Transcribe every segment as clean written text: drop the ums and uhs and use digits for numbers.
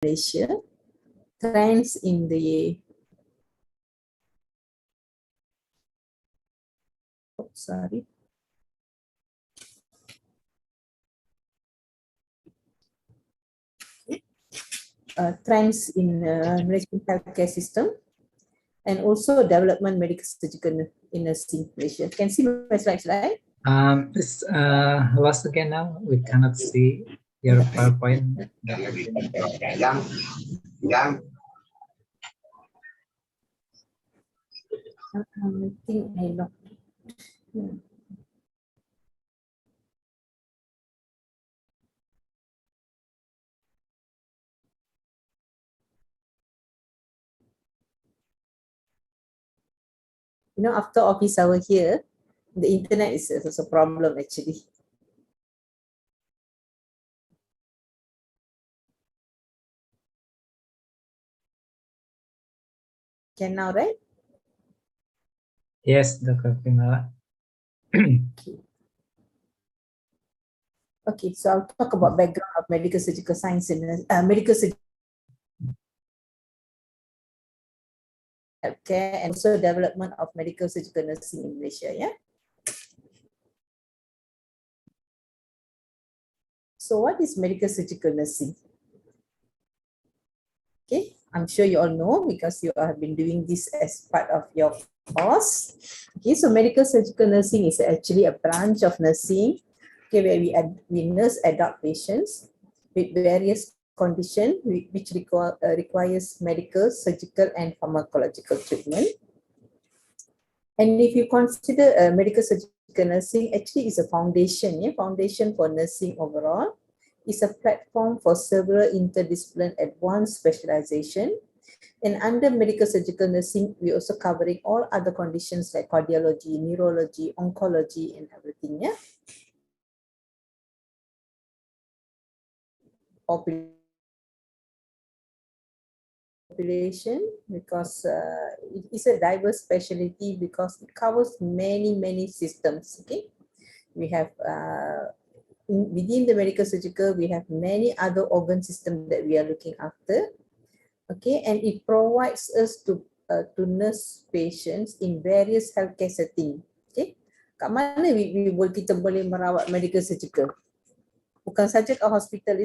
Malaysia, trends in the trends in Malaysian healthcare system, and also development medical surgical in nursing Malaysia. You can see my slides, right? It's lost again now. We cannot see your PowerPoint. I think I locked. You know, after office hour here, the internet is a problem actually. Can now, right? Yes, Dr. Pinala. Okay, so I'll talk about background of medical surgical science and medical surgical care, and also development of medical surgical nursing in Malaysia. Yeah. So what is medical surgical nursing? Okay, I'm sure you all know because you have been doing this as part of your course. Okay, so medical surgical nursing is actually a branch of nursing, okay, where we nurse adult patients with various conditions which requires medical, surgical, and pharmacological treatment. And if you consider medical surgical nursing, actually is a foundation, foundation for nursing overall. It's a platform for several interdisciplinary advanced specialization. And under medical surgical nursing, we're also covering all other conditions like cardiology, neurology, oncology, and everything. Yeah. Population, because it is a diverse specialty because it covers many systems. Okay, we have within the medical surgical, we have many other organ systems that we are looking after. Okay, and it provides us to nurse patients in various healthcare setting. Okay, kat mana kita boleh merawat medical surgical? Bukan saja kat hospital,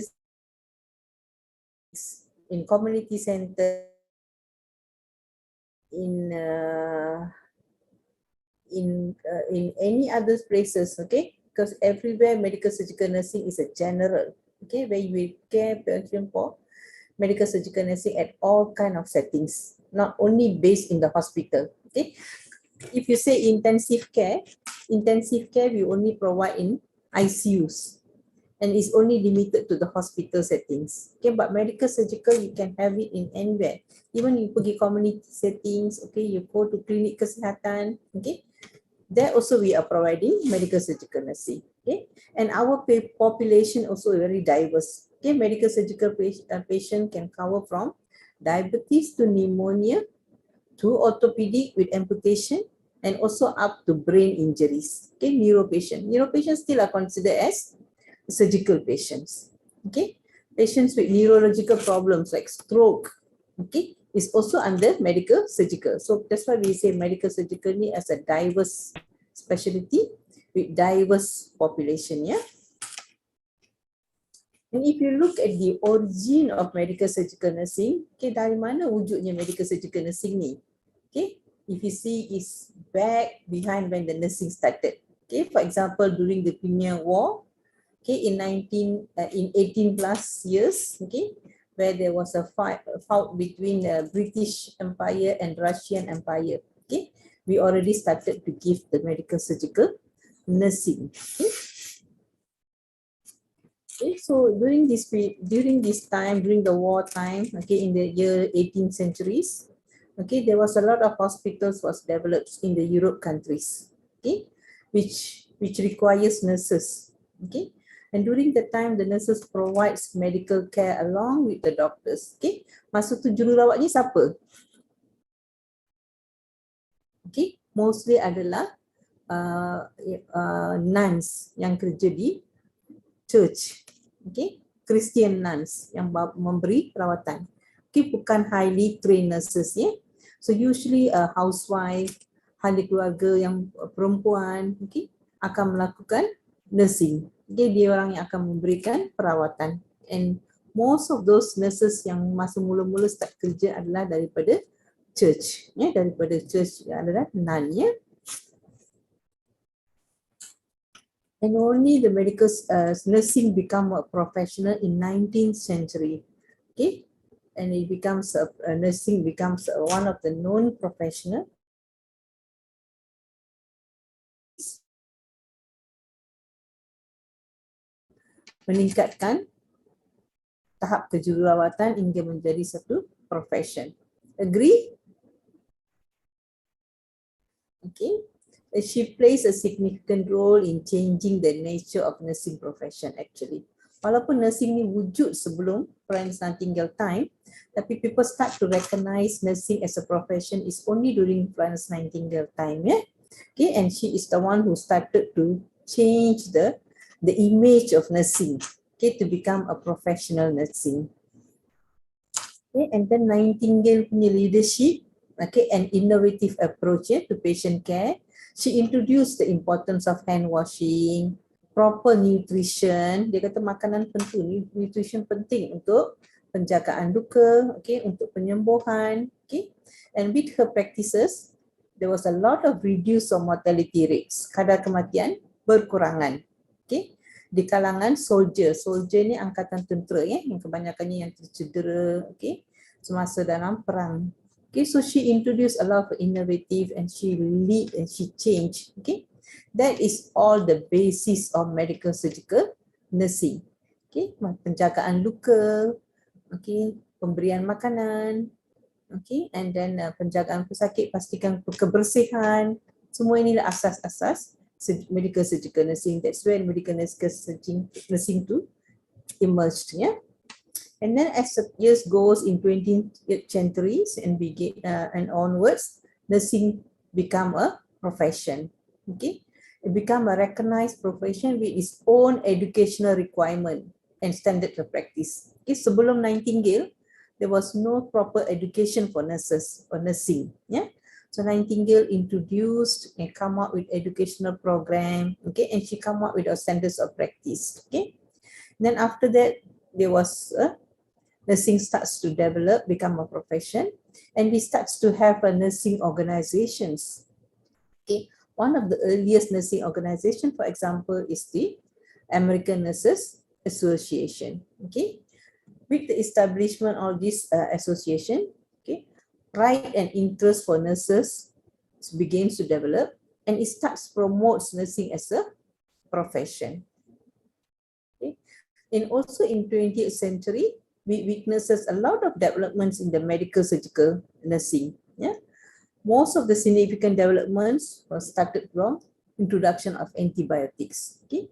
in community center, in any other places. Okay, because everywhere medical surgical nursing is a general. Okay, where you will care patient for medical surgical nursing at all kind of settings, not only based in the hospital. Okay, if you say intensive care we only provide in ICUs and it's only limited to the hospital settings. Okay, but medical surgical you can have it in anywhere, even you pergi community settings. Okay, you go to klinik kesihatan. Okay, there also we are providing medical surgical nursing. Okay, and our population also very diverse. Okay, medical surgical patient can cover from diabetes to pneumonia to orthopedic with amputation and also up to brain injuries. Okay, neuro patients still are considered as surgical patients. Okay, patients with neurological problems like stroke, okay, is also under medical surgical. So that's why we say medical surgical as a diverse specialty with diverse population. Yeah. And if you look at the origin of medical surgical nursing, okay, dari mana wujudnya medical surgical nursing ni? Okay, if you see, is back behind when the nursing started. Okay, for example, during the Crimean War, okay, in 18 plus years, okay, where there was a fight between the British Empire and Russian Empire. Okay, we already started to give the medical surgical nursing. Okay. Okay, so during this time, during the war time, okay, in the year 18th centuries, okay, there was a lot of hospitals was developed in the Europe countries, okay, which requires nurses, okay, and during the time the nurses provides medical care along with the doctors. Okay, masa tu jururawat ni siapa? Okay, mostly adalah nuns yang kerja di church. Okay, Christian nuns yang memberi perawatan. Okay, bukan highly trained nurses ya. So usually a housewife, ahli keluarga yang perempuan, okay, akan melakukan nursing. Okay, dia orang yang akan memberikan perawatan. And most of those nurses yang masa mula-mula start kerja adalah daripada church, ya, daripada church adalah nun ya. And only the medical nursing become a professional in 19th century. Okay, and it becomes nursing becomes one of the known professional. Meningkatkan tahap kejururawatan hingga menjadi satu profession. Agree? Okay. She plays a significant role in changing the nature of nursing profession actually. Walaupun nursing ni wujud sebelum Florence Nightingale time, tapi people start to recognize nursing as a profession is only during Florence Nightingale time, yeah. Okay, and she is the one who started to change the image of nursing, okay, to become a professional nursing. Okay, and then Nightingale punya leadership, okay, an innovative approach to patient care. She introduced the importance of hand washing, proper nutrition. Dia kata makanan penting, nutrition penting untuk penjagaan luka, okay, untuk penyembuhan, okay. And with her practices, there was a lot of reduce of mortality rates. Kadar kematian berkurangan, okay. Di kalangan soldier ni angkatan tentera ya, yang kebanyakannya yang tercedera, okay, semasa dalam perang. Okay, so she introduced a lot of innovative and she lead and she changed. Okay, that is all the basis of medical surgical nursing. Okay, penjagaan luka, okay, pemberian makanan, okay, and then penjagaan pesakit, pastikan kebersihan. Semua inilah asas-asas medical surgical nursing. That's when medical nursing to emerged. Yeah. And then as the years goes in 20th centuries and begin and onwards, nursing become a profession. Okay, it become a recognized profession with its own educational requirement and standard of practice. Okay, sebelum Nightingale, there was no proper education for nurses or nursing. Yeah, so Nightingale introduced and come up with educational program. Okay, and she come up with our standards of practice. Okay, then after that there was a nursing starts to develop, become a profession, and we starts to have a nursing organizations. Okay, one of the earliest nursing organization, for example, is the American Nurses Association. Okay, with the establishment of this association, okay, pride and interest for nurses begins to develop, and it starts promotes nursing as a profession. Okay, and also in 20th century, we witnesses a lot of developments in the medical surgical nursing. Yeah, most of the significant developments were started from introduction of antibiotics. Okay,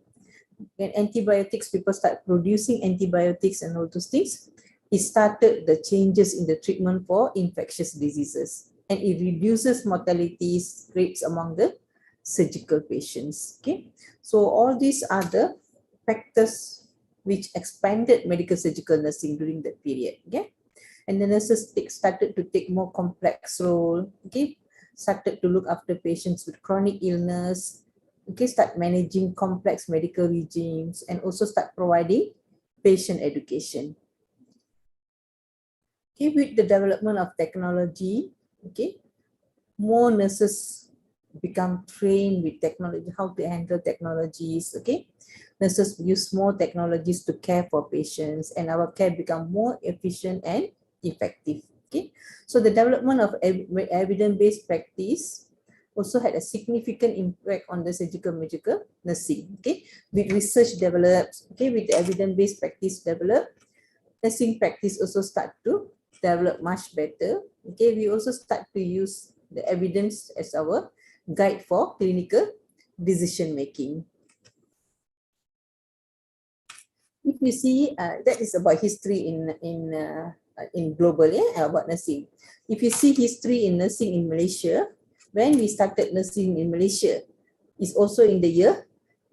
when antibiotics, people start producing antibiotics and all those things, it started the changes in the treatment for infectious diseases, and it reduces mortality rates among the surgical patients. Okay, so all these are the factors which expanded medical surgical nursing during that period. Okay, and the nurses started to take more complex role. Okay, started to look after patients with chronic illness. Okay, start managing complex medical regimes and also start providing patient education. Okay, with the development of technology, okay, more nurses become trained with technology, how to handle technologies. Okay, nurses use more technologies to care for patients, and our care become more efficient and effective. Okay, so the development of evidence-based practice also had a significant impact on the surgical medical nursing. Okay, with research developed, okay, with the evidence-based practice developed, nursing practice also start to develop much better. Okay, we also start to use the evidence as our guide for clinical decision making. If you see, that is about history in global, yeah, about nursing. If you see history in nursing in Malaysia, when we started nursing in Malaysia, is also in the year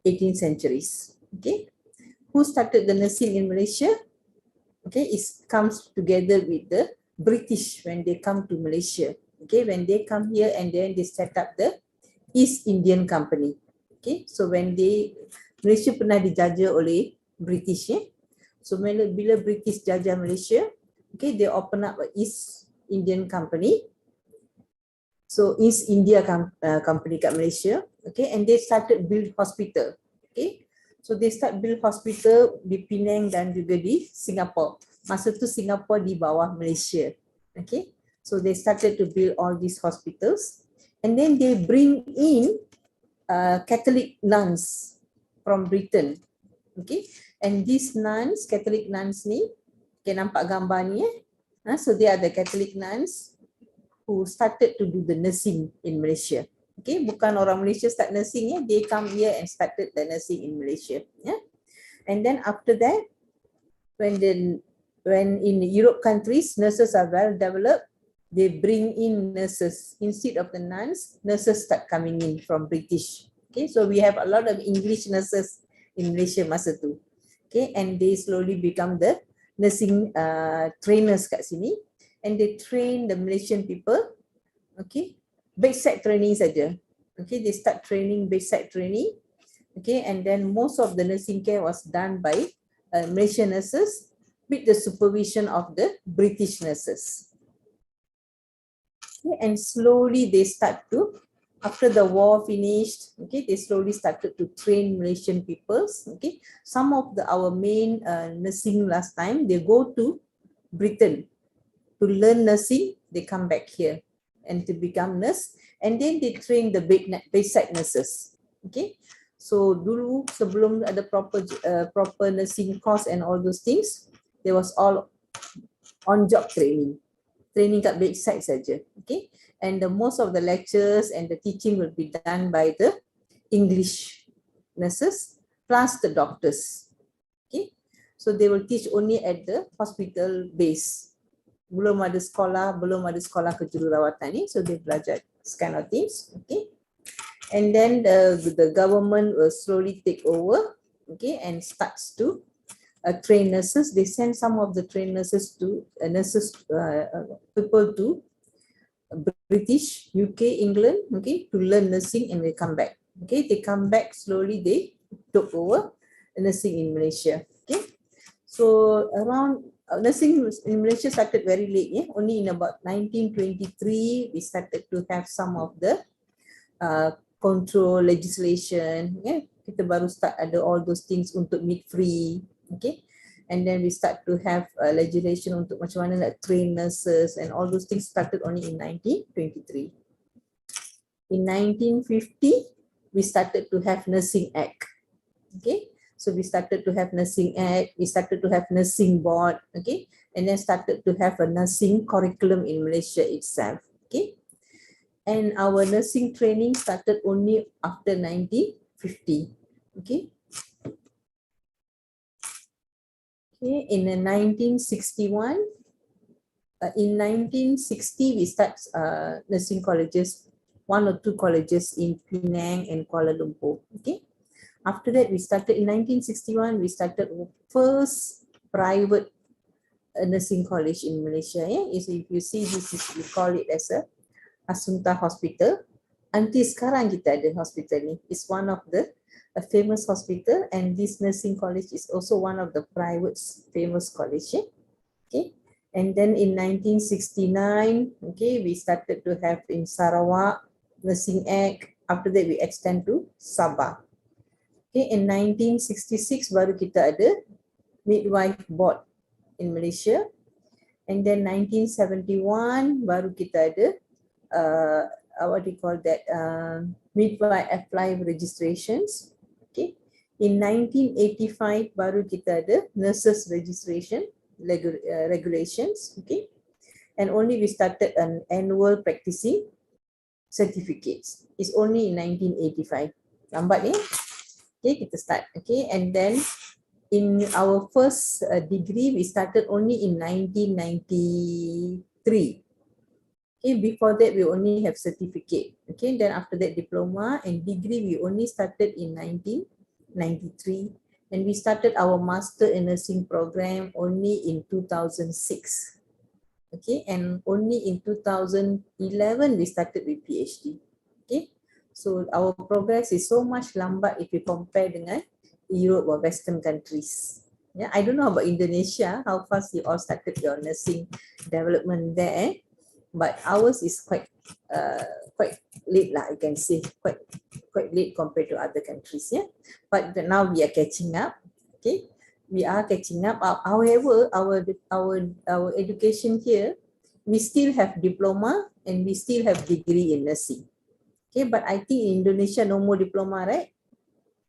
18th centuries. Okay, who started the nursing in Malaysia? Okay, it comes together with the British when they come to Malaysia. Okay, when they come here and then they set up the East Indian Company. Okay, so when Malaysia pernah dijajah oleh British, so bila British jajah Malaysia, okay, they open up a East Indian Company. So East India Company kat Malaysia, okay, and they started build hospital, okay. So they start build hospital di Penang dan juga di Singapore. Masa tu Singapore di bawah Malaysia, okay. So they started to build all these hospitals, and then they bring in Catholic nuns from Britain, okay. And these nuns, Catholic nuns ni, okay, nampak gambar ni so they are the Catholic nuns who started to do the nursing in Malaysia. Okay, bukan orang Malaysia start nursing, they come here and started the nursing in Malaysia. And then after that, when in Europe countries, nurses are well developed, they bring in nurses. Instead of the nuns, nurses start coming in from British. Okay, so we have a lot of English nurses in Malaysia masa tu. Okay, and they slowly become the nursing trainers kat sini. And they train the Malaysian people, okay, bedside training saja. Okay, they start training bedside training, okay, and then most of the nursing care was done by Malaysian nurses with the supervision of the British nurses. Okay, and slowly they start to, after the war finished, okay, they slowly started to train Malaysian peoples. Okay, some of our main nursing last time, they go to Britain to learn nursing, they come back here and to become nurse, and then they train the bedside nurses. Okay, so dulu sebelum ada proper nursing course and all those things, there was all on job training kat bedside saja. Okay, and the most of the lectures and the teaching will be done by the English nurses plus the doctors. Okay, so they will teach only at the hospital base. Belum ada sekolah kejururawatan ni, so they belajar this kind of things. Okay, and then the government will slowly take over, okay, and starts to train nurses. They send some of the trained nurses to people to British, UK, England, okay, to learn nursing, and they come back. Okay, they come back slowly, they took over nursing in Malaysia. Okay, so around nursing in Malaysia started very late, only in about 1923 we started to have some of the control legislation, kita baru start ada all those things untuk meat free, okay, and then we start to have legislation untuk macam mana nak train nurses, and all those things started only in 1923. In 1950 we started to have Nursing Act, okay. So we started to have Nursing Act, we started to have Nursing Board, okay, and then started to have a nursing curriculum in Malaysia itself, okay. And our nursing training started only after 1950, okay. Okay, in 1961, in 1960 we start nursing colleges, 1 or 2 colleges in Penang and Kuala Lumpur, okay. After that, we started in 1961, we started first private nursing college in Malaysia. If you see this, we call it as a Assunta Hospital. Until sekarang kita ada hospital ni. It's one of the famous hospital, and this nursing college is also one of the private famous college. Okay. And then in 1969, okay, we started to have in Sarawak Nursing Act. After that, we extend to Sabah. Okay, in 1966 baru kita ada Midwife Board in Malaysia, and then 1971 baru kita ada what do you call that, Midwife Apply registrations. Okay, in 1985 baru kita ada Nurses Registration regulations. Okay, and only we started an annual practicing certificates. It's only in 1985. Lambat ni. Okay, kita start. Okay, and then in our first degree, we started only in 1993. Okay, before that, we only have certificate. Okay, then after that, diploma and degree, we only started in 1993. And we started our Master in Nursing program only in 2006. Okay, and only in 2011 we started with PhD. Okay, so our progress is so much lambat if you compare dengan Europe or Western countries. Yeah, I don't know about Indonesia, how fast you all started your nursing development there, but ours is quite late lah, I can say, quite late compared to other countries. Yeah, but now we are catching up. Okay, we are catching up. However, our education here, we still have diploma and we still have degree in nursing. Okay, but I think in Indonesia no more diploma, right?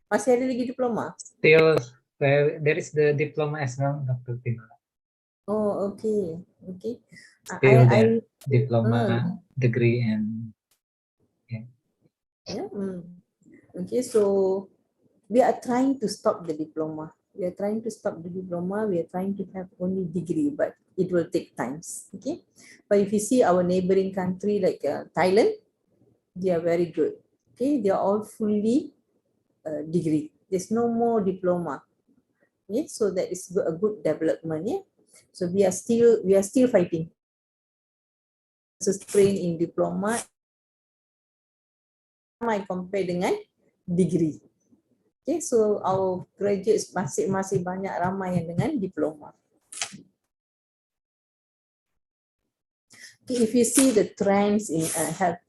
Masih ada lagi diploma? Still, there is the diploma as well, Dr. Tinola. Oh, okay, okay. Still there, diploma, degree, and yeah. Okay, so we are trying to stop the diploma. We are trying to stop the diploma. We are trying to have only degree, but it will take times. Okay, but if you see our neighboring country like Thailand, they are very good. Okay, they are all fully degree. There's no more diploma. Yeah, so that is a good development. Yeah, so we are still fighting. Strain in diploma, I compare dengan degree. Okay, so our graduates masih banyak ramai yang dengan diploma. Okay, if you see the trends in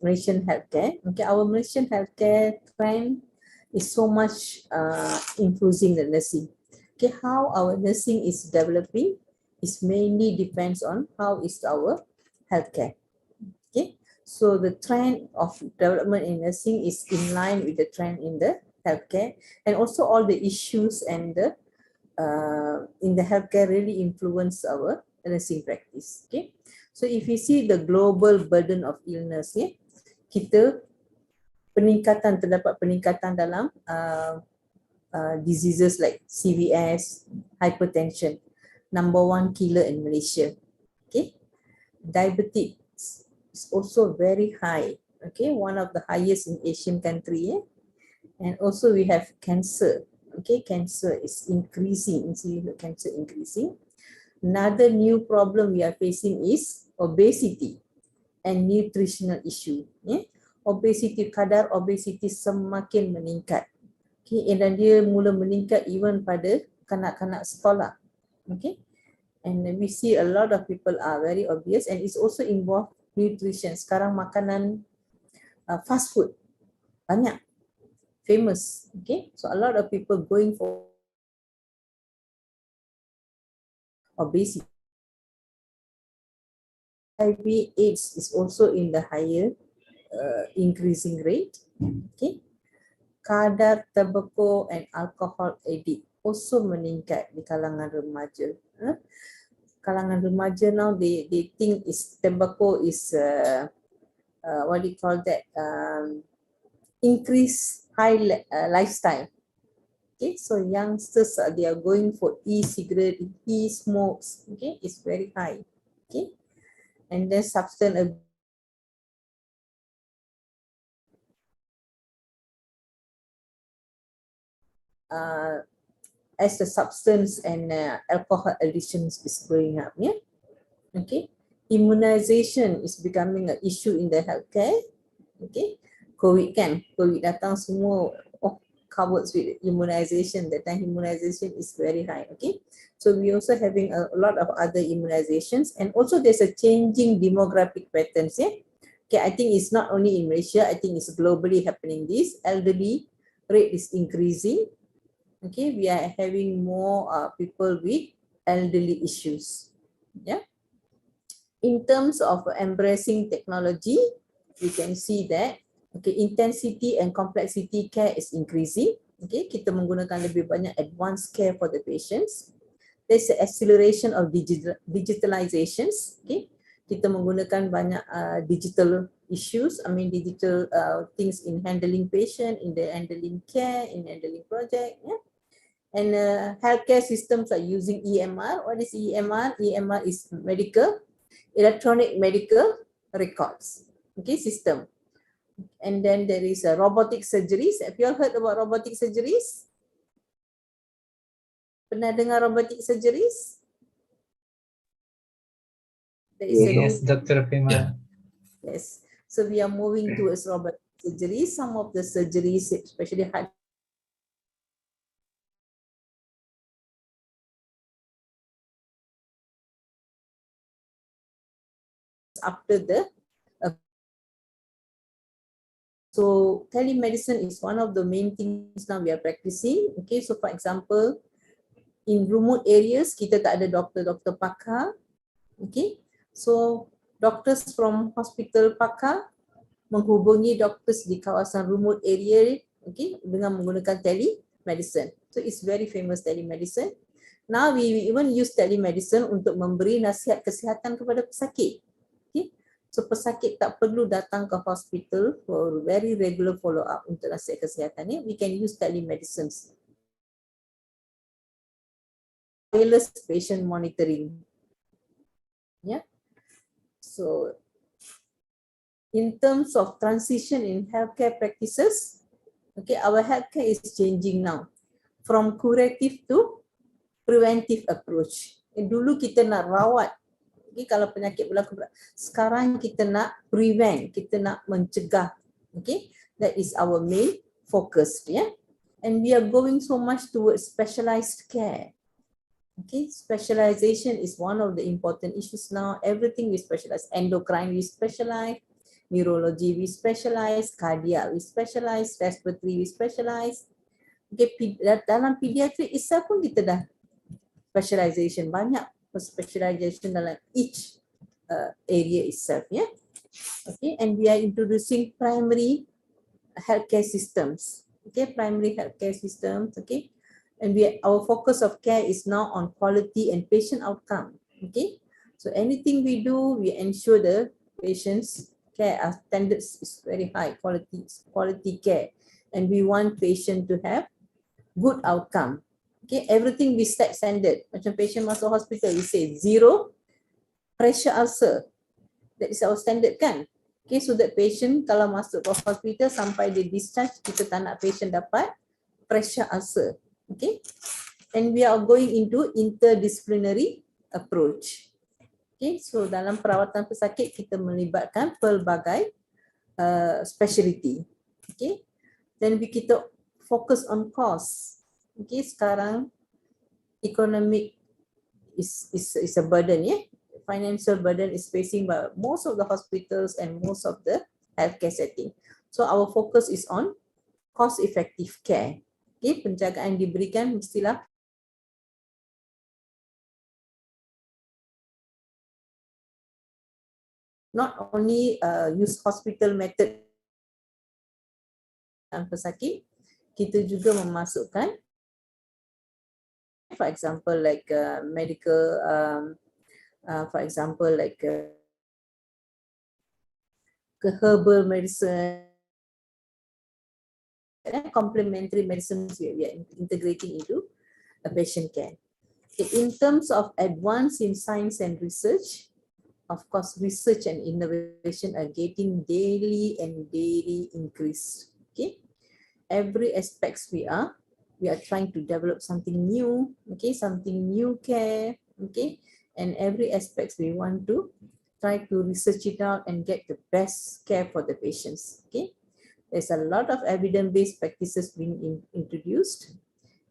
Malaysian healthcare, okay, our Malaysian healthcare trend is so much infusing the nursing. Okay, how our nursing is developing is mainly depends on how is our healthcare. Okay, so the trend of development in nursing is in line with the trend in the healthcare, and also all the issues and the in the healthcare really influence our nursing practice. Okay, so if you see the global burden of illness, yeah, kita terdapat peningkatan dalam diseases like CVS, hypertension, number 1 killer in Malaysia. Okay, diabetes is also very high. Okay, one of the highest in Asian country. Yeah? And also we have cancer. Okay, cancer is increasing. See the cancer increasing. Another new problem we are facing is obesity and nutritional issue. Yeah? Obesity, kadar obesity semakin meningkat. Okay, dan dia mula meningkat even pada kanak-kanak sekolah. Okay, and we see a lot of people are very obese, and it's also involved nutrition. Sekarang makanan fast food banyak famous. Okay, so a lot of people going for obesity. HIV AIDS is also in the higher increasing rate. Okay, kadar tobacco and alcohol addict also meningkat di kalangan remaja. Kalangan remaja now they think is tobacco is what do you call that, increase high lifestyle. Okay, so youngsters they are going for e-cigarette, e-smokes. Okay, it's very high. Okay, and then substance abuse. As the substance and alcohol addictions is growing up. Yeah. Okay, immunization is becoming an issue in the healthcare. Okay, COVID kan, COVID datang semua covered with immunization. That time immunization is very high. Okay, so we also having a lot of other immunizations, and also there's a changing demographic patterns. Yeah, okay, I think it's not only in Malaysia, I think it's globally happening. This elderly rate is increasing. Okay, we are having more people with elderly issues. Yeah. In terms of embracing technology, we can see that okay, intensity and complexity care is increasing. Okay, kita menggunakan lebih banyak advanced care for the patients. There's the acceleration of digitalizations. Okay, kita menggunakan banyak digital issues. I mean digital things in handling patient, in the handling care, in handling project. Yeah. And healthcare systems are using EMR. What is EMR? EMR is electronic medical records. Okay, system. And then there is a robotic surgeries. Have you all heard about robotic surgeries? Pernah dengar robotic surgeries? There is a Yes, new, Dr. Pima. yes. So we are moving towards robotic surgery. Some of the surgeries, especially heart after the so telemedicine is one of the main things now we are practicing. Okay, so for example, in remote areas, kita tak ada doktor pakar. Okay, so doctors from hospital pakar menghubungi doctors di kawasan remote area, okay, dengan menggunakan telemedicine. So it's very famous telemedicine. Now we even use telemedicine untuk memberi nasihat kesihatan kepada pesakit. Okay. So pesakit tak perlu datang ke hospital for very regular follow up untuk nasihat kesihatan. We can use telemedicine. Wireless patient monitoring. Yeah. So in terms of transition in healthcare practices, okay, our healthcare is changing now from curative to preventive approach. Dulu kita nak rawat, okay, kalau penyakit berlaku berat. Sekarang kita nak prevent, kita nak mencegah. Okay, that is our main focus. Yeah, and we are going so much towards specialized care. Okay, specialization is one of the important issues now. Everything we specialize. Endocrine we specialize, neurology we specialize, cardiac we specialize, respiratory we specialize. Okay, dalam pediatric itself pun kita dah specialization, banyak specialization dalam each area itself. Yeah. Okay, and we are introducing primary healthcare systems. Okay, primary healthcare systems. Okay, and our focus of care is now on quality and patient outcome. Okay, so anything we do, we ensure the patient's care standards is very high, quality care, and we want patient to have good outcome. Okay, everything we set standard. Macam patient masuk hospital, we say 0 pressure ulcer. That is our standard kan? Okay, so that patient kalau masuk ke hospital sampai dia discharge, kita tak nak patient dapat pressure ulcer. Okay, and we are going into interdisciplinary approach. Okay, so dalam perawatan pesakit kita melibatkan pelbagai specialty. Okay, then kita focus on cost. Okay, sekarang economic is a burden, yeah. Financial burden is facing by most of the hospitals and most of the healthcare setting. So our focus is on cost-effective care. Okay, penjagaan diberikan mestilah not only use hospital method dan pesakit, kita juga memasukkan, for example, like medical, for example, like herbal medicine, complementary medicines we are integrating into a patient care. In terms of advance in science and research, of course, research and innovation are getting daily and daily increased. Okay, every aspects we are trying to develop something new. Okay, something new care. Okay, and every aspects we want to try to research it out and get the best care for the patients. Okay, there's a lot of evidence-based practices being introduced,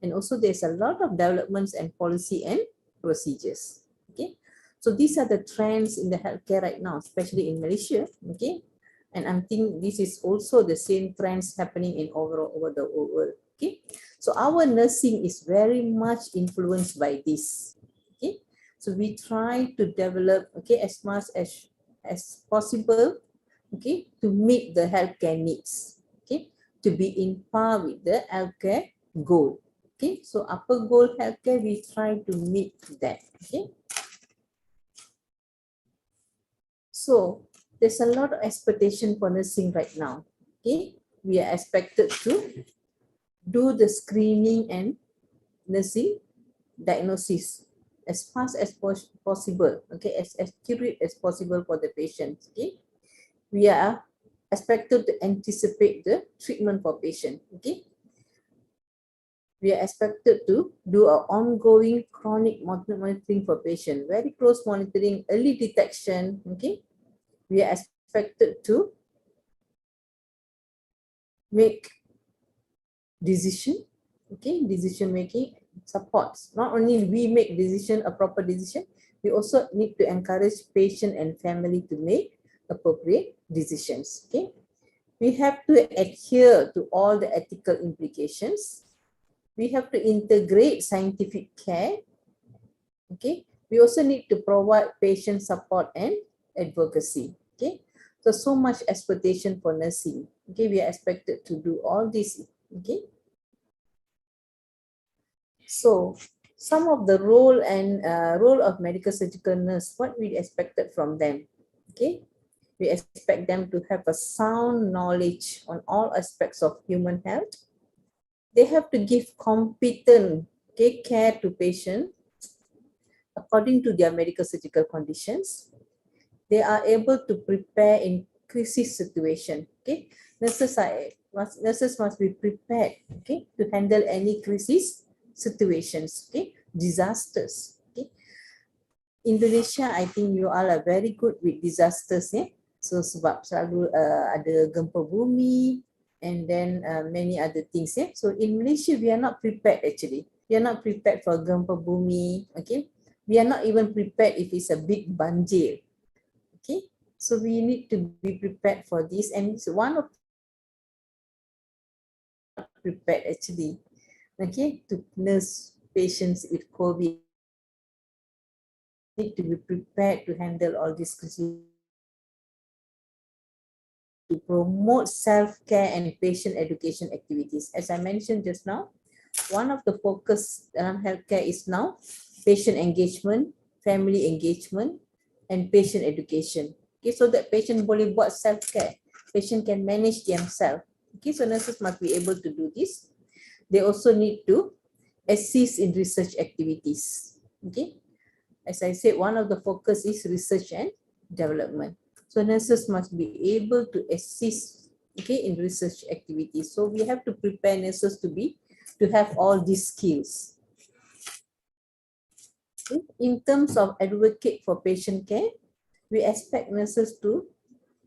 and also there's a lot of developments and policy and procedures. Okay, so these are the trends in the healthcare right now, especially in Malaysia. Okay, and I think this is also the same trends happening in over the world. Okay, so our nursing is very much influenced by this. Okay, so we try to develop, okay, as much as possible, okay, to meet the healthcare needs, okay, to be in par with the healthcare goal. Okay, so upper goal healthcare, we try to meet that. Okay, so there's a lot of expectation for nursing right now. Okay, we are expected to do the screening and nursing diagnosis as fast as possible. Okay, as accurate as possible for the patients. Okay, we are expected to anticipate the treatment for patient. Okay, We are expected to do an ongoing chronic monitoring for patient, very close monitoring, early detection. Okay, we are expected to make decision. Okay, decision making supports. Not only we make decision, a proper decision, we also need to encourage patient and family to make appropriate decisions. Okay, we have to adhere to all the ethical implications. We have to integrate scientific care. Okay, we also need to provide patient support and advocacy. Okay, so much expectation for nursing. Okay, we are expected to do all this. Okay, so some of the role and role of medical surgical nurse, what we expected from them. Okay, we expect them to have a sound knowledge on all aspects of human health. They have to give competent care to patients according to their medical surgical conditions. They are able to prepare in crisis situation. Okay, nurses must be prepared. Okay, to handle any crisis situations. Okay, disasters. Okay, Indonesia, I think you all are very good with disasters. Yeah, so sebab selalu ada gempa bumi and then many other things. Yeah, so in Malaysia we are not prepared actually. We are not prepared for gempa bumi. Okay, we are not even prepared if it's a big banjir. Okay, so we need to be prepared for this, and it's one of prepared actually. Okay, to nurse patients with COVID, need to be prepared to handle all these crises, to promote self-care and patient education activities. As I mentioned just now, one of the focus dalam healthcare is now patient engagement, family engagement, and patient education. Okay, so that patient boleh buat self-care. Patient can manage themselves. Okay, so nurses must be able to do this. They also need to assist in research activities. Okay, as I said, one of the focus is research and development. So nurses must be able to assist, okay, in research activities. So we have to prepare nurses to have all these skills. Okay. In terms of advocate for patient care, we expect nurses to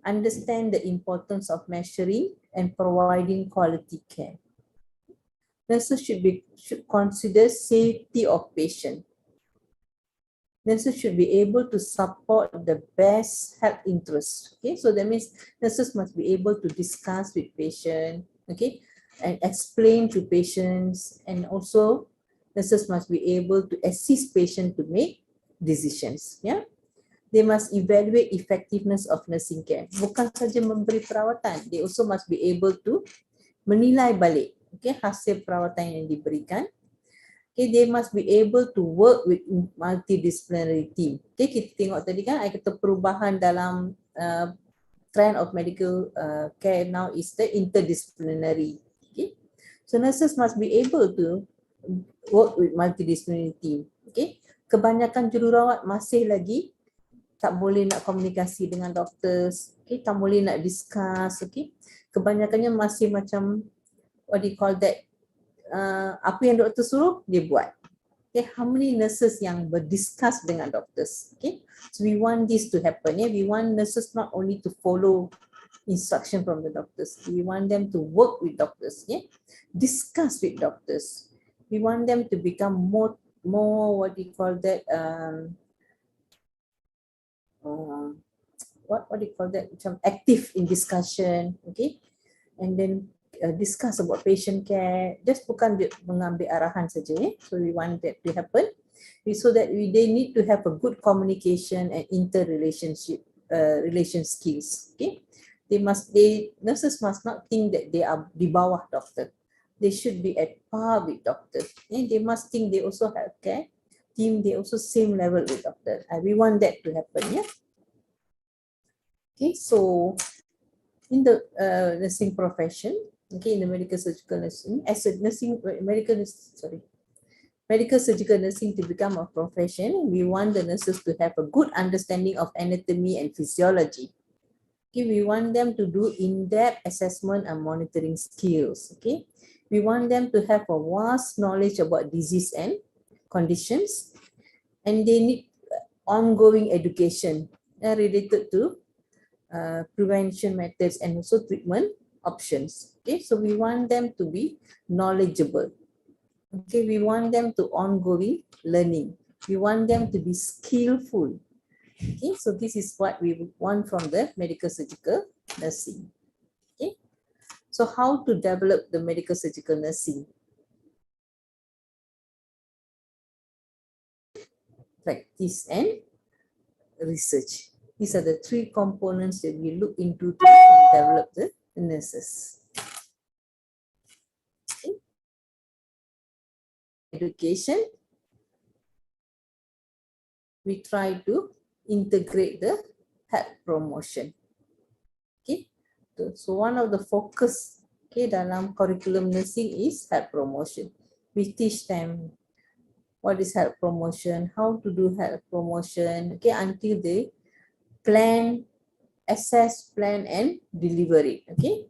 understand the importance of measuring and providing quality care. Nurses should consider safety of patient. Nurses should be able to support the best health interest. Okay, so that means nurses must be able to discuss with patient, okay, and explain to patients, and also nurses must be able to assist patient to make decisions. Yeah, they must evaluate effectiveness of nursing care. Bukan saja memberi perawatan, they also must be able to menilai balik, okay, hasil perawatan yang diberikan. Okay, they must be able to work with multidisciplinary team. Okay, kita tengok tadi kan, kata perubahan dalam trend of medical care now is the interdisciplinary. Okay, so nurses must be able to work with multidisciplinary team. Okay, kebanyakan jururawat masih lagi tak boleh nak komunikasi dengan doctors. Okay, tak boleh nak discuss. Okay, kebanyakannya masih macam what do you call that? Apa yang doktor suruh dia buat. Okay, how many nurses yang berdiscuss dengan doctors? Okay, so we want this to happen. Yeah, we want nurses not only to follow instruction from the doctors. We want them to work with doctors. Yeah, discuss with doctors. We want them to become more what do you call that? What do you call that? Macam active in discussion. Okay, and then discuss about patient care, just bukan mengambil arahan saja. So we want that to happen, so that they need to have a good communication and interrelationship relation skills. Okay, nurses must not think that they are di bawah doctor. They should be at par with doctor. They must think they also have care team, they also same level with doctor. We want that to happen. Yeah. Okay, so in the nursing profession, okay, in the medical surgical nursing, as a medical surgical nursing to become a profession, we want the nurses to have a good understanding of anatomy and physiology. Okay, we want them to do in-depth assessment and monitoring skills. Okay, We want them to have a vast knowledge about disease and conditions, and they need ongoing education related to prevention methods and also treatment options. Okay, so we want them to be knowledgeable. Okay, we want them to ongoing learning. We want them to be skillful. Okay, so this is what we want from the medical surgical nursing. Okay, so how to develop the medical surgical nursing? Practice and research. These are the three components that we look into to develop the nurses. Okay. Education. We try to integrate the health promotion. Okay. So one of the focus, okay, dalam curriculum nursing is health promotion. We teach them what is health promotion, how to do health promotion, okay, until they plan, assess, plan, and deliver it. Okay.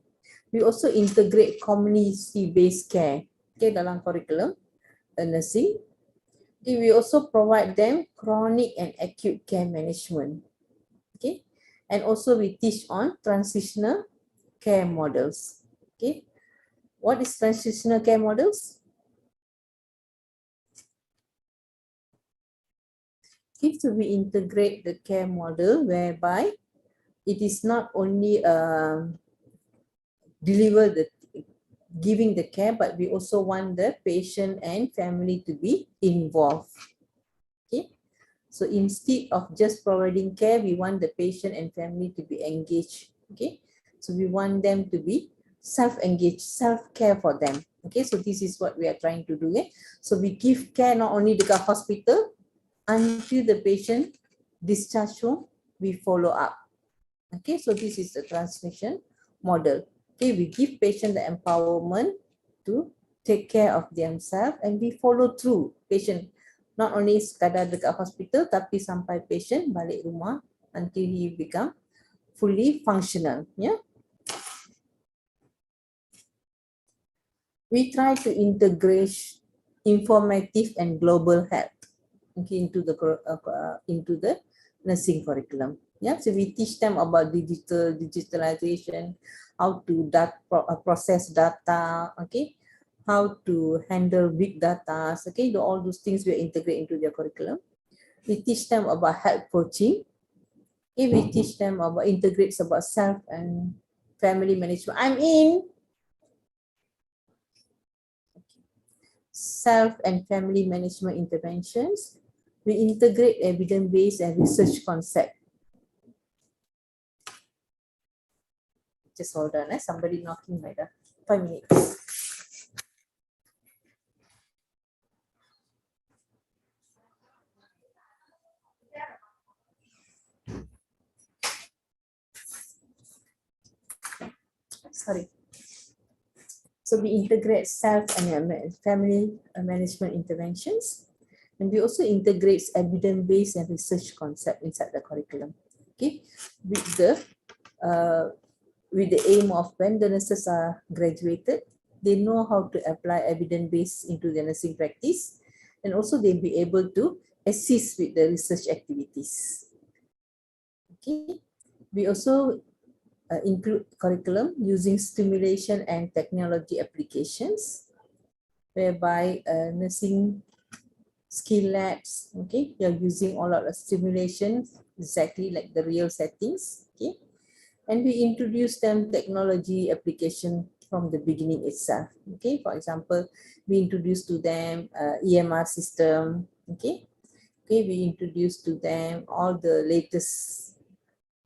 We also integrate community-based care, okay, dalam curriculum nursing. Okay, we also provide them chronic and acute care management. Okay, and also we teach on transitional care models. Okay, what is transitional care models? Okay, so we integrate the care model whereby it is not only deliver the giving the care, but we also want the patient and family to be involved. Okay, so instead of just providing care, we want the patient and family to be engaged. Okay, so we want them to be self-engaged, self-care for them. Okay, so this is what we are trying to do. So we give care not only dekat hospital, until the patient discharge home, we follow up. Okay, so this is the transmission model. Okay, we give patient the empowerment to take care of themselves, and we follow through patient. Not only sekadar dekat hospital, tapi sampai patient balik rumah until he become fully functional. Yeah. We try to integrate informative and global health, okay, into the nursing curriculum. Yeah, so we teach them about digitalization, how to process data, okay, how to handle big data, okay, all those things we integrate into their curriculum. We teach them about health coaching. Okay, we teach them about integrates about self and family management. I'm in self and family management interventions. We integrate evidence-based and research concept. Just hold on, somebody knocking my door. 5 minutes. Sorry. So we integrate self and family management interventions, and we also integrate evidence-based and research concept inside the curriculum. Okay, with the aim of when the nurses are graduated, they know how to apply evidence-based into their nursing practice, and also they'll be able to assist with the research activities. Okay, we also include curriculum using stimulation and technology applications, whereby nursing skill labs, okay, you're using all of the stimulations exactly like the real settings, okay, and we introduce them technology application from the beginning itself. Okay, for example, we introduce to them EMR system. Okay, we introduce to them all the latest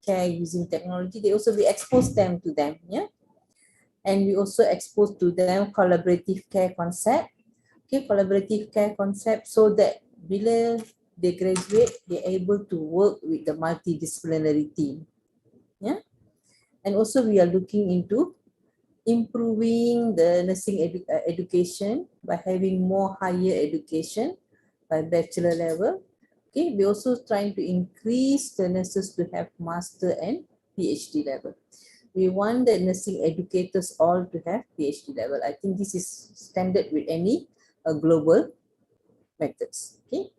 care using technology. They also, we expose them to them, yeah, and we also expose to them collaborative care concept. Okay, collaborative care concept, so that bila they graduate, they're able to work with the multidisciplinary team. Yeah, and also we are looking into improving the nursing education by having more higher education by bachelor level. Okay, we're also trying to increase the nurses to have master and PhD level. We want the nursing educators all to have PhD level. I think this is standard with any global methods. Okay,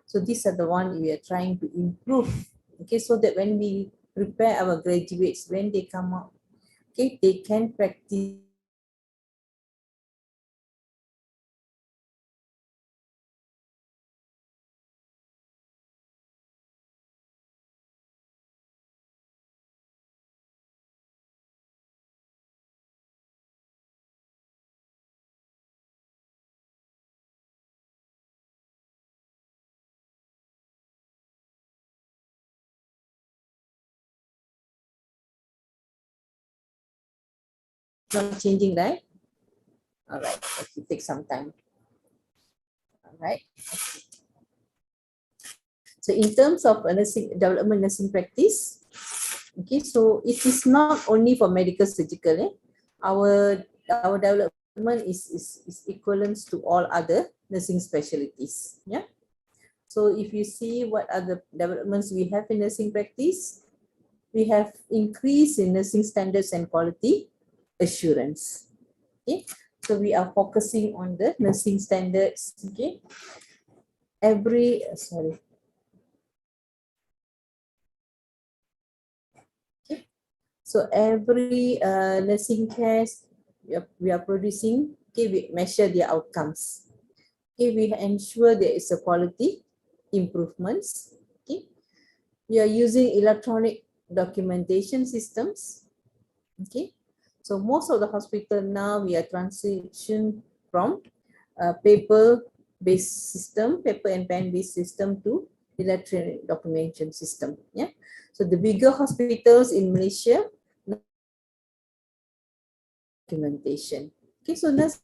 so these are the one we are trying to improve. Okay, so that when we prepare our graduates, when they come out, okay, they can practice not changing, right? All right, it takes some time. All right. So in terms of nursing development, nursing practice, okay, so it is not only for medical surgical. Our development is equivalent to all other nursing specialties. Yeah. So if you see what are the developments we have in nursing practice, we have increase in nursing standards and quality assurance. Okay, so we are focusing on the nursing standards. Okay, so every nursing cares we are producing. Okay, we measure their outcomes. Okay, we ensure there is a quality improvements. Okay, we are using electronic documentation systems. Okay, so most of the hospital now we are transition from paper-based system, paper and pen-based system to electronic documentation system. Yeah, so the bigger hospitals in Malaysia documentation. Okay, so let's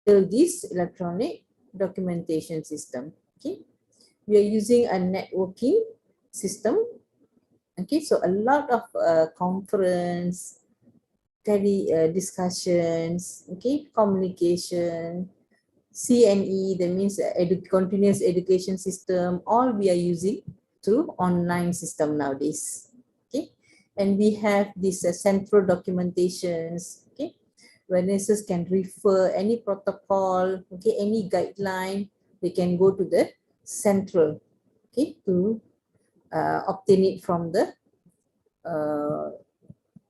build this electronic documentation system. Okay, we are using a networking system. Okay, so a lot of conference, discussions, okay, communication, CNE, that means continuous education system, all we are using through online system nowadays. Okay, and we have this central documentations, okay, where nurses can refer any protocol, okay, any guideline, they can go to the central, okay, to obtain it from the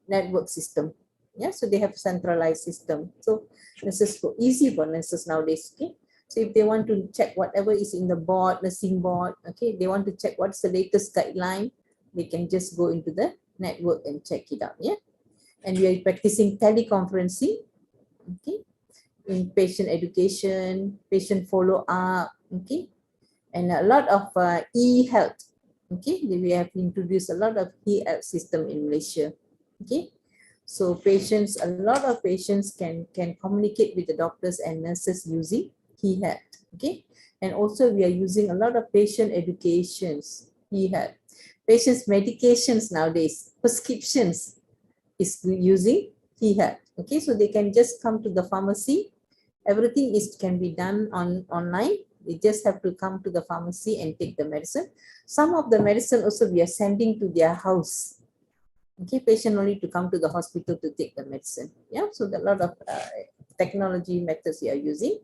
network system. Yeah, so they have centralized system. So nurses go easy for nurses nowadays. Okay, so if they want to check whatever is in the board, nursing board, okay, they want to check what's the latest guideline, they can just go into the network and check it out. Yeah, and we are practicing teleconferencing. Okay, in patient education, patient follow up. Okay, and a lot of e-health. Okay, we have introduced a lot of e-health system in Malaysia. Okay, so patients, a lot of patients can communicate with the doctors and nurses using e-health. Okay, and also we are using a lot of patient educations, e-health. Patients' medications nowadays, prescriptions is using e-health. Okay, so they can just come to the pharmacy. Everything can be done online. They just have to come to the pharmacy and take the medicine. Some of the medicine also we are sending to their house. Okay, patient only to come to the hospital to take the medicine. Yeah, so there are a lot of technology methods we are using.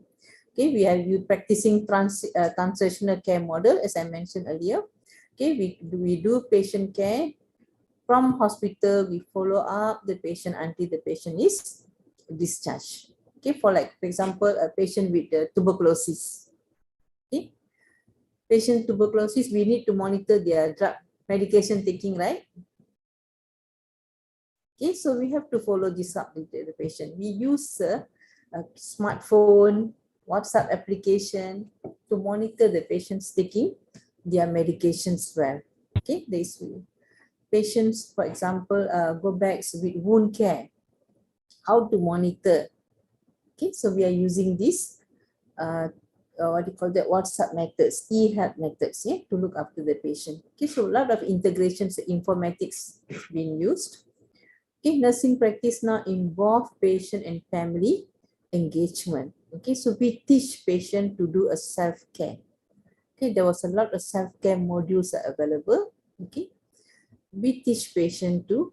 Okay, we are practicing transitional care model, as I mentioned earlier. Okay, we do patient care from hospital. We follow up the patient until the patient is discharged. Okay, for example, a patient with tuberculosis. Okay, patient tuberculosis, we need to monitor their drug medication taking, right? Okay, so we have to follow this up with the patient. We use a smartphone, WhatsApp application to monitor the patients taking their medications well. Okay, there's patients, for example, go back with wound care, how to monitor. Okay, so we are using this what do you call that, WhatsApp methods, e-health methods, yeah, to look after the patient. Okay, so a lot of integrations, informatics being used. Okay, nursing practice now involve patient and family engagement. Okay, so we teach patient to do a self-care. Okay, there was a lot of self-care modules are available. Okay, we teach patient to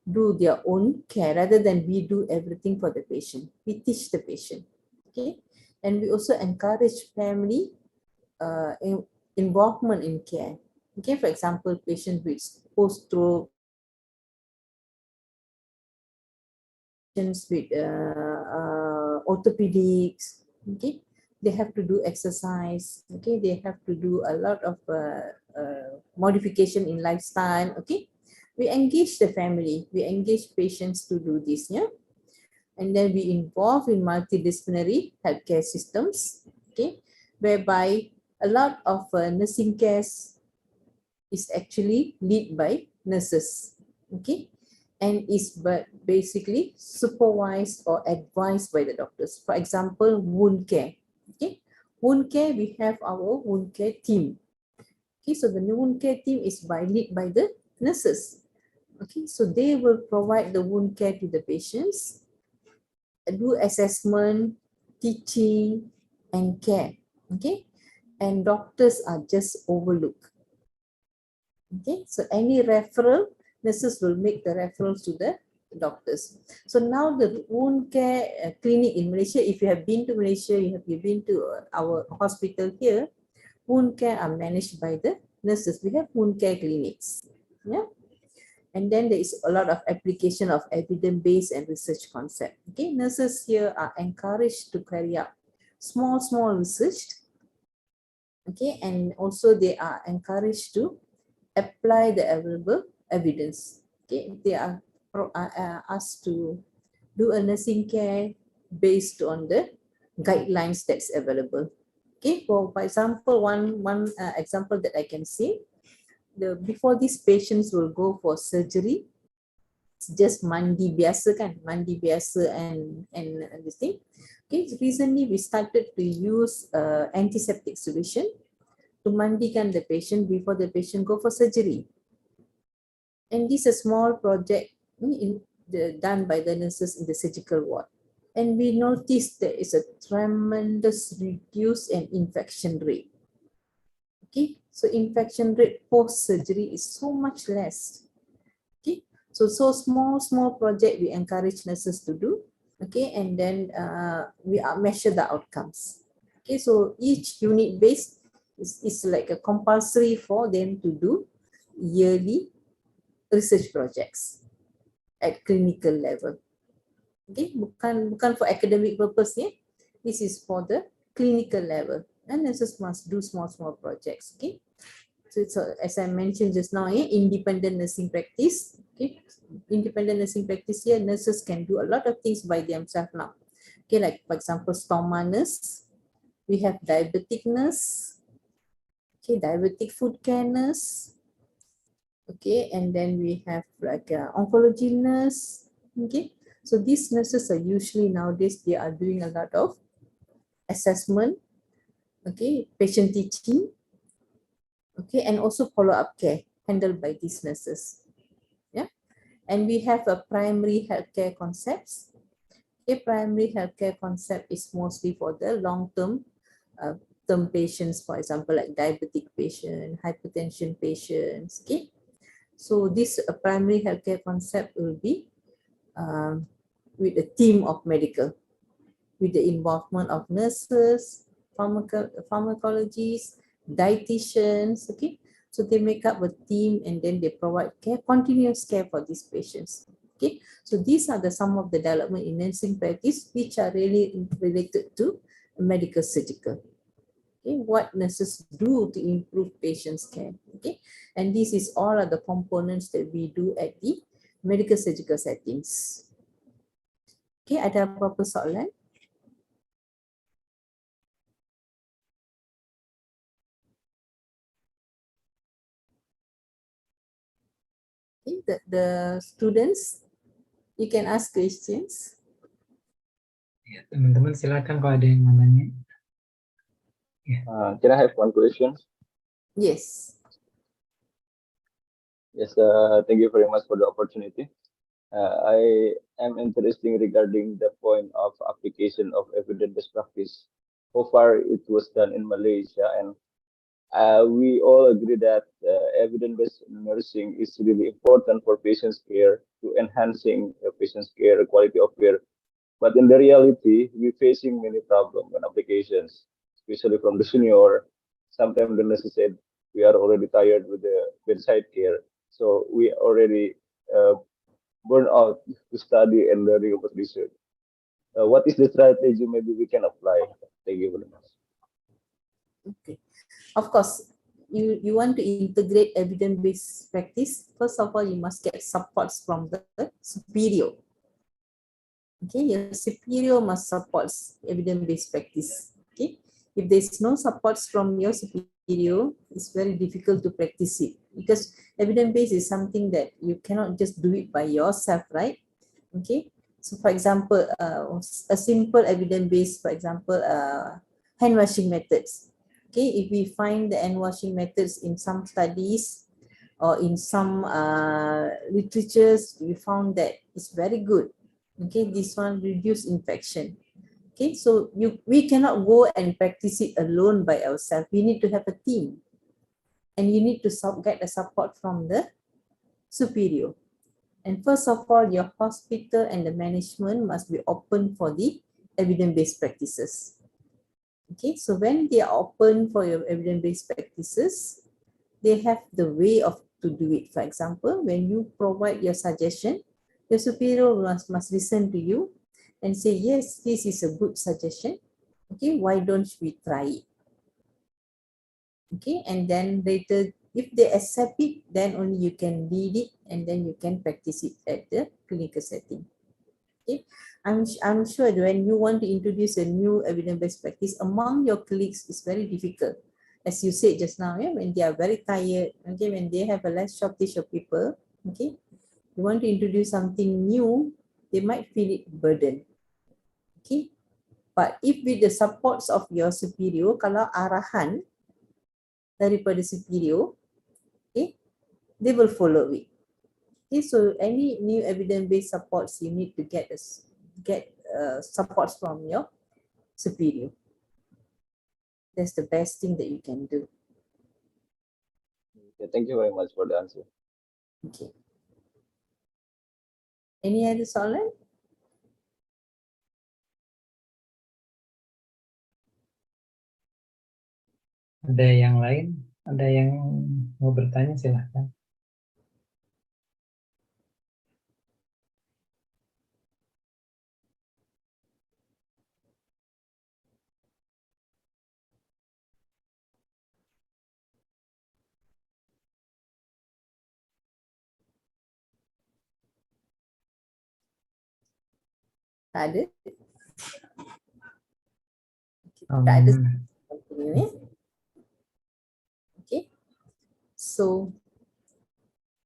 do their own care rather than we do everything for the patient. We teach the patient, okay? And we also encourage family involvement in care. Okay, for example, patient with post-stroke, patients with orthopedics, okay, they have to do exercise, okay, they have to do a lot of modification in lifestyle, okay. We engage the family, we engage patients to do this, yeah. And then we involve in multidisciplinary healthcare systems, okay, whereby a lot of nursing cares is actually led by nurses, okay, and is but basically supervised or advised by the doctors. For example, wound care, okay, wound care, we have our wound care team, okay, so the wound care team is led by the nurses, okay, so they will provide the wound care to the patients, do assessment, teaching, and care, okay, and doctors are just overlooked. Okay, so any referral, nurses will make the referrals to the doctors. So now the wound care clinic in Malaysia, if you have been to Malaysia, you've been to our hospital here, wound care are managed by the nurses. We have wound care clinics. Yeah. And then there is a lot of application of evidence-based and research concept. Okay, nurses here are encouraged to carry out small research. Okay, and also they are encouraged to apply the available evidence. Okay, they are asked to do a nursing care based on the guidelines that's available. Okay, for example, one example that I can see, before these patients will go for surgery, it's just mandi biasa kan, mandi biasa and this thing. Okay, recently we started to use antiseptic solution to mandikan the patient before the patient go for surgery. And this is a small project done by the nurses in the surgical ward. And we noticed there is a tremendous reduce in infection rate. Okay, so infection rate post-surgery is so much less. Okay, so small project we encourage nurses to do. Okay, and then we measure the outcomes. Okay, so each unit base is like a compulsory for them to do yearly research projects at clinical level. Okay, bukan for academic purpose ya. This is for the clinical level. And nurses must do small projects. Okay, so as I mentioned just now, independent nursing practice. Okay, independent nursing practice here, nurses can do a lot of things by themselves now. Okay, like for example, stoma nurse. We have diabetic nurse. Okay, diabetic food care nurse. Okay, and then we have like oncology nurse. Okay, so these nurses are usually nowadays, they are doing a lot of assessment, okay, patient teaching, okay, and also follow-up care handled by these nurses. Yeah, and we have a primary healthcare concepts. Okay, primary healthcare concept is mostly for the long-term term patients, for example, like diabetic patient, hypertension patients. Okay, so this primary healthcare concept will be with a team of medical, with the involvement of nurses, pharmacologists, dietitians, okay? So they make up a team and then they provide care, continuous care for these patients, okay? So these are some of the development in nursing practice which are really related to medical surgical. Okay, what nurses do to improve patients' care, okay? And this is all of the components that we do at the medical surgical settings. Okay, ada apa-apa soalan? Okay, the students, you can ask questions. Ya, teman-teman silakan kalau ada yang mau nanya. Can I have one question? Yes. Yes, thank you very much for the opportunity. I am interested regarding the point of application of evidence-based practice. So far, it was done in Malaysia, and we all agree that evidence-based nursing is really important for patients' care to enhancing patients' care, quality of care. But in the reality, we're facing many problems and applications, especially from the senior. Sometimes the nurses said we are already tired with the bedside care, so we already uh, burn out to study and learning about research. What is the strategy maybe we can apply? Thank you very much. Okay. Of course, you want to integrate evidence-based practice. First of all, you must get supports from the superior. Okay, your superior must support evidence-based practice. Okay, if there's no supports from your superior, it's very difficult to practice it, because evidence-based is something that you cannot just do it by yourself, right? Okay, so for example, a simple evidence-based, for example, hand washing methods. Okay, if we find the hand washing methods in some studies or in some literatures, we found that it's very good. Okay, this one reduce infection. Okay, so we cannot go and practice it alone by ourselves. We need to have a team, and you need to get the support from the superior. And first of all, your hospital and the management must be open for the evidence-based practices. Okay, so when they are open for your evidence-based practices, they have the way of to do it. For example, when you provide your suggestion, your superior must listen to you and say, yes, this is a good suggestion. Okay, why don't we try it? Okay, and then later, if they accept it, then only you can lead it, and then you can practice it at the clinical setting. Okay, I'm sure that when you want to introduce a new evidence-based practice among your colleagues, it's very difficult. As you said just now, yeah, when they are very tired, okay, when they have a less shortage of people, okay, you want to introduce something new, they might feel it burden. Okay, but if with the supports of your superior, kalau arahan daripada superior, okay, they will follow it. Okay, so any new evidence-based supports, you need to get supports from your superior. That's the best thing that you can do. Okay, thank you very much for the answer. Okay. Any other soalan? Ada yang lain? Ada yang mau bertanya, silahkan. Tak ada? Tak ada. Okay. So,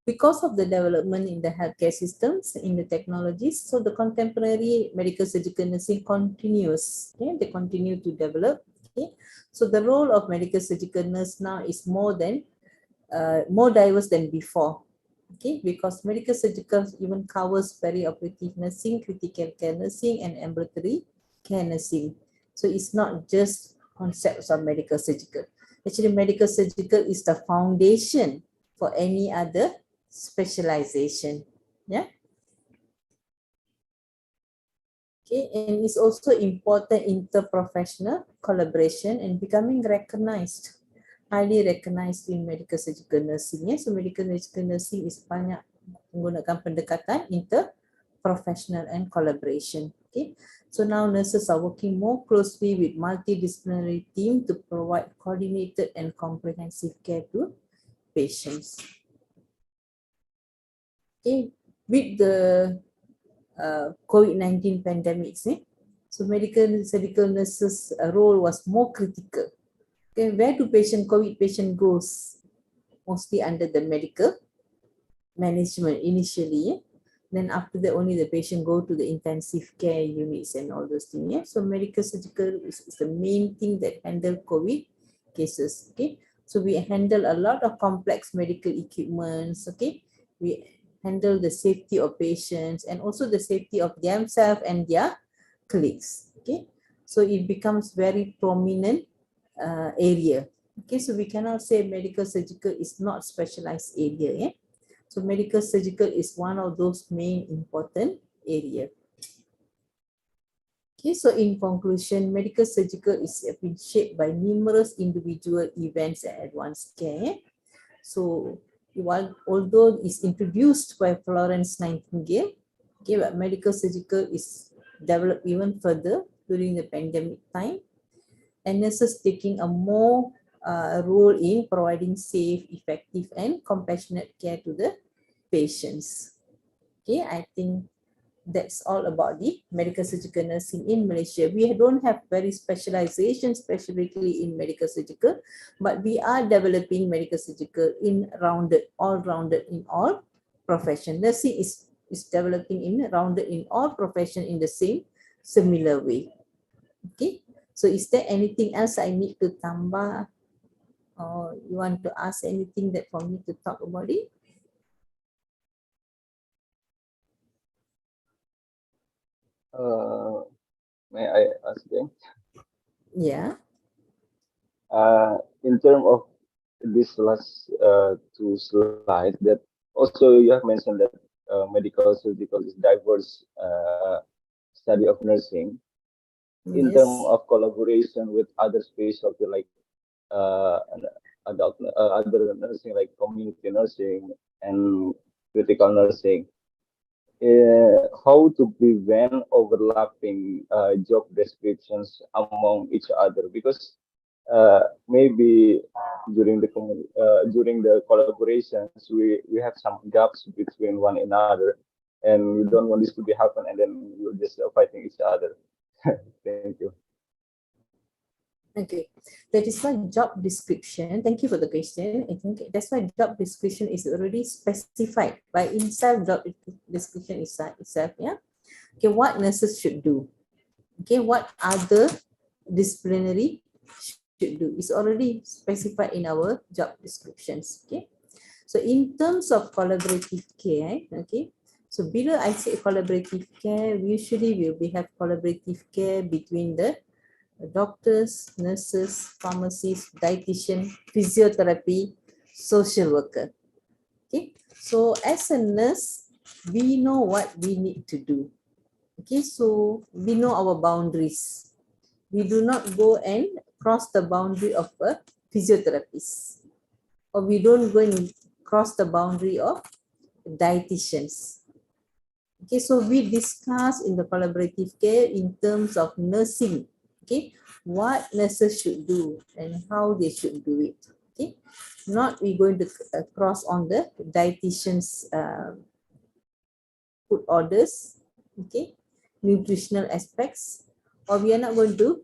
because of the development in the healthcare systems, in the technologies, so the contemporary medical surgical nursing continues. Okay, they continue to develop. Okay, so the role of medical surgical nurse now is more diverse than before. Okay, because medical surgical even covers perioperative nursing, critical care nursing, and ambulatory care nursing. So it's not just concepts of medical surgical. Actually, medical surgical is the foundation for any other specialization. Yeah. Okay, and it's also important interprofessional collaboration and becoming recognized, highly recognized in medical surgical nursing. Yeah, so medical surgical nursing is banyak menggunakan pendekatan interprofessional and collaboration. Okay, so now nurses are working more closely with multidisciplinary team to provide coordinated and comprehensive care to patients. Okay, with the COVID-19 pandemics, so medical surgical nurses' role was more critical. Okay, where do COVID patient goes? Mostly under the medical management initially. Then after that, only the patient go to the intensive care units and all those things. Yeah? So medical surgical is the main thing that handle COVID cases. Okay, so we handle a lot of complex medical equipments. Okay, we handle the safety of patients and also the safety of themselves and their colleagues. Okay, so it becomes very prominent area Okay, so we cannot say medical surgical is not specialized area. So medical surgical is one of those main important area. Okay, so in conclusion, medical surgical is been shaped by numerous individual events and advanced care. So although it's introduced by Florence Nightingale, okay, but medical surgical is developed even further during the pandemic time, and nurses taking a more role in providing safe, effective, and compassionate care to the patients. Okay, I think that's all about the medical surgical nursing in Malaysia. We don't have very specialization specifically in medical surgical, but we are developing medical surgical in all-rounded in all profession. Nursing is developing in rounded in all profession in the same similar way. Okay, so is there anything else I need to tambah, or you want to ask anything that for me to talk about it? May I ask them? Yeah. In terms of this last two slides, that also you have mentioned that medical surgical is diverse study of nursing. In terms Yes. of collaboration with other specialty like adult other nursing like community nursing and critical nursing, how to prevent overlapping job descriptions among each other, because maybe during the collaborations we have some gaps between one another, and we don't want this to be happen, and then we're just fighting each other. Thank you. Okay, that is why job description, thank you for the question. I think that's why job description is already specified by inside job description itself, yeah. Okay, what nurses should do. Okay, what other disciplinary should do is already specified in our job descriptions. Okay, so in terms of collaborative care, okay, so bila I say collaborative care, usually we have collaborative care between the doctors, nurses, pharmacists, dietitian, physiotherapy, social worker. Okay, so as a nurse, we know what we need to do. Okay, so we know our boundaries. We do not go and cross the boundary of a physiotherapist, or we don't go and cross the boundary of dietitians. Okay, so we discuss in the collaborative care in terms of nursing. Okay, what nurses should do and how they should do it. Okay, not we going to cross on the dietitians food orders. Okay, nutritional aspects, or we are not going to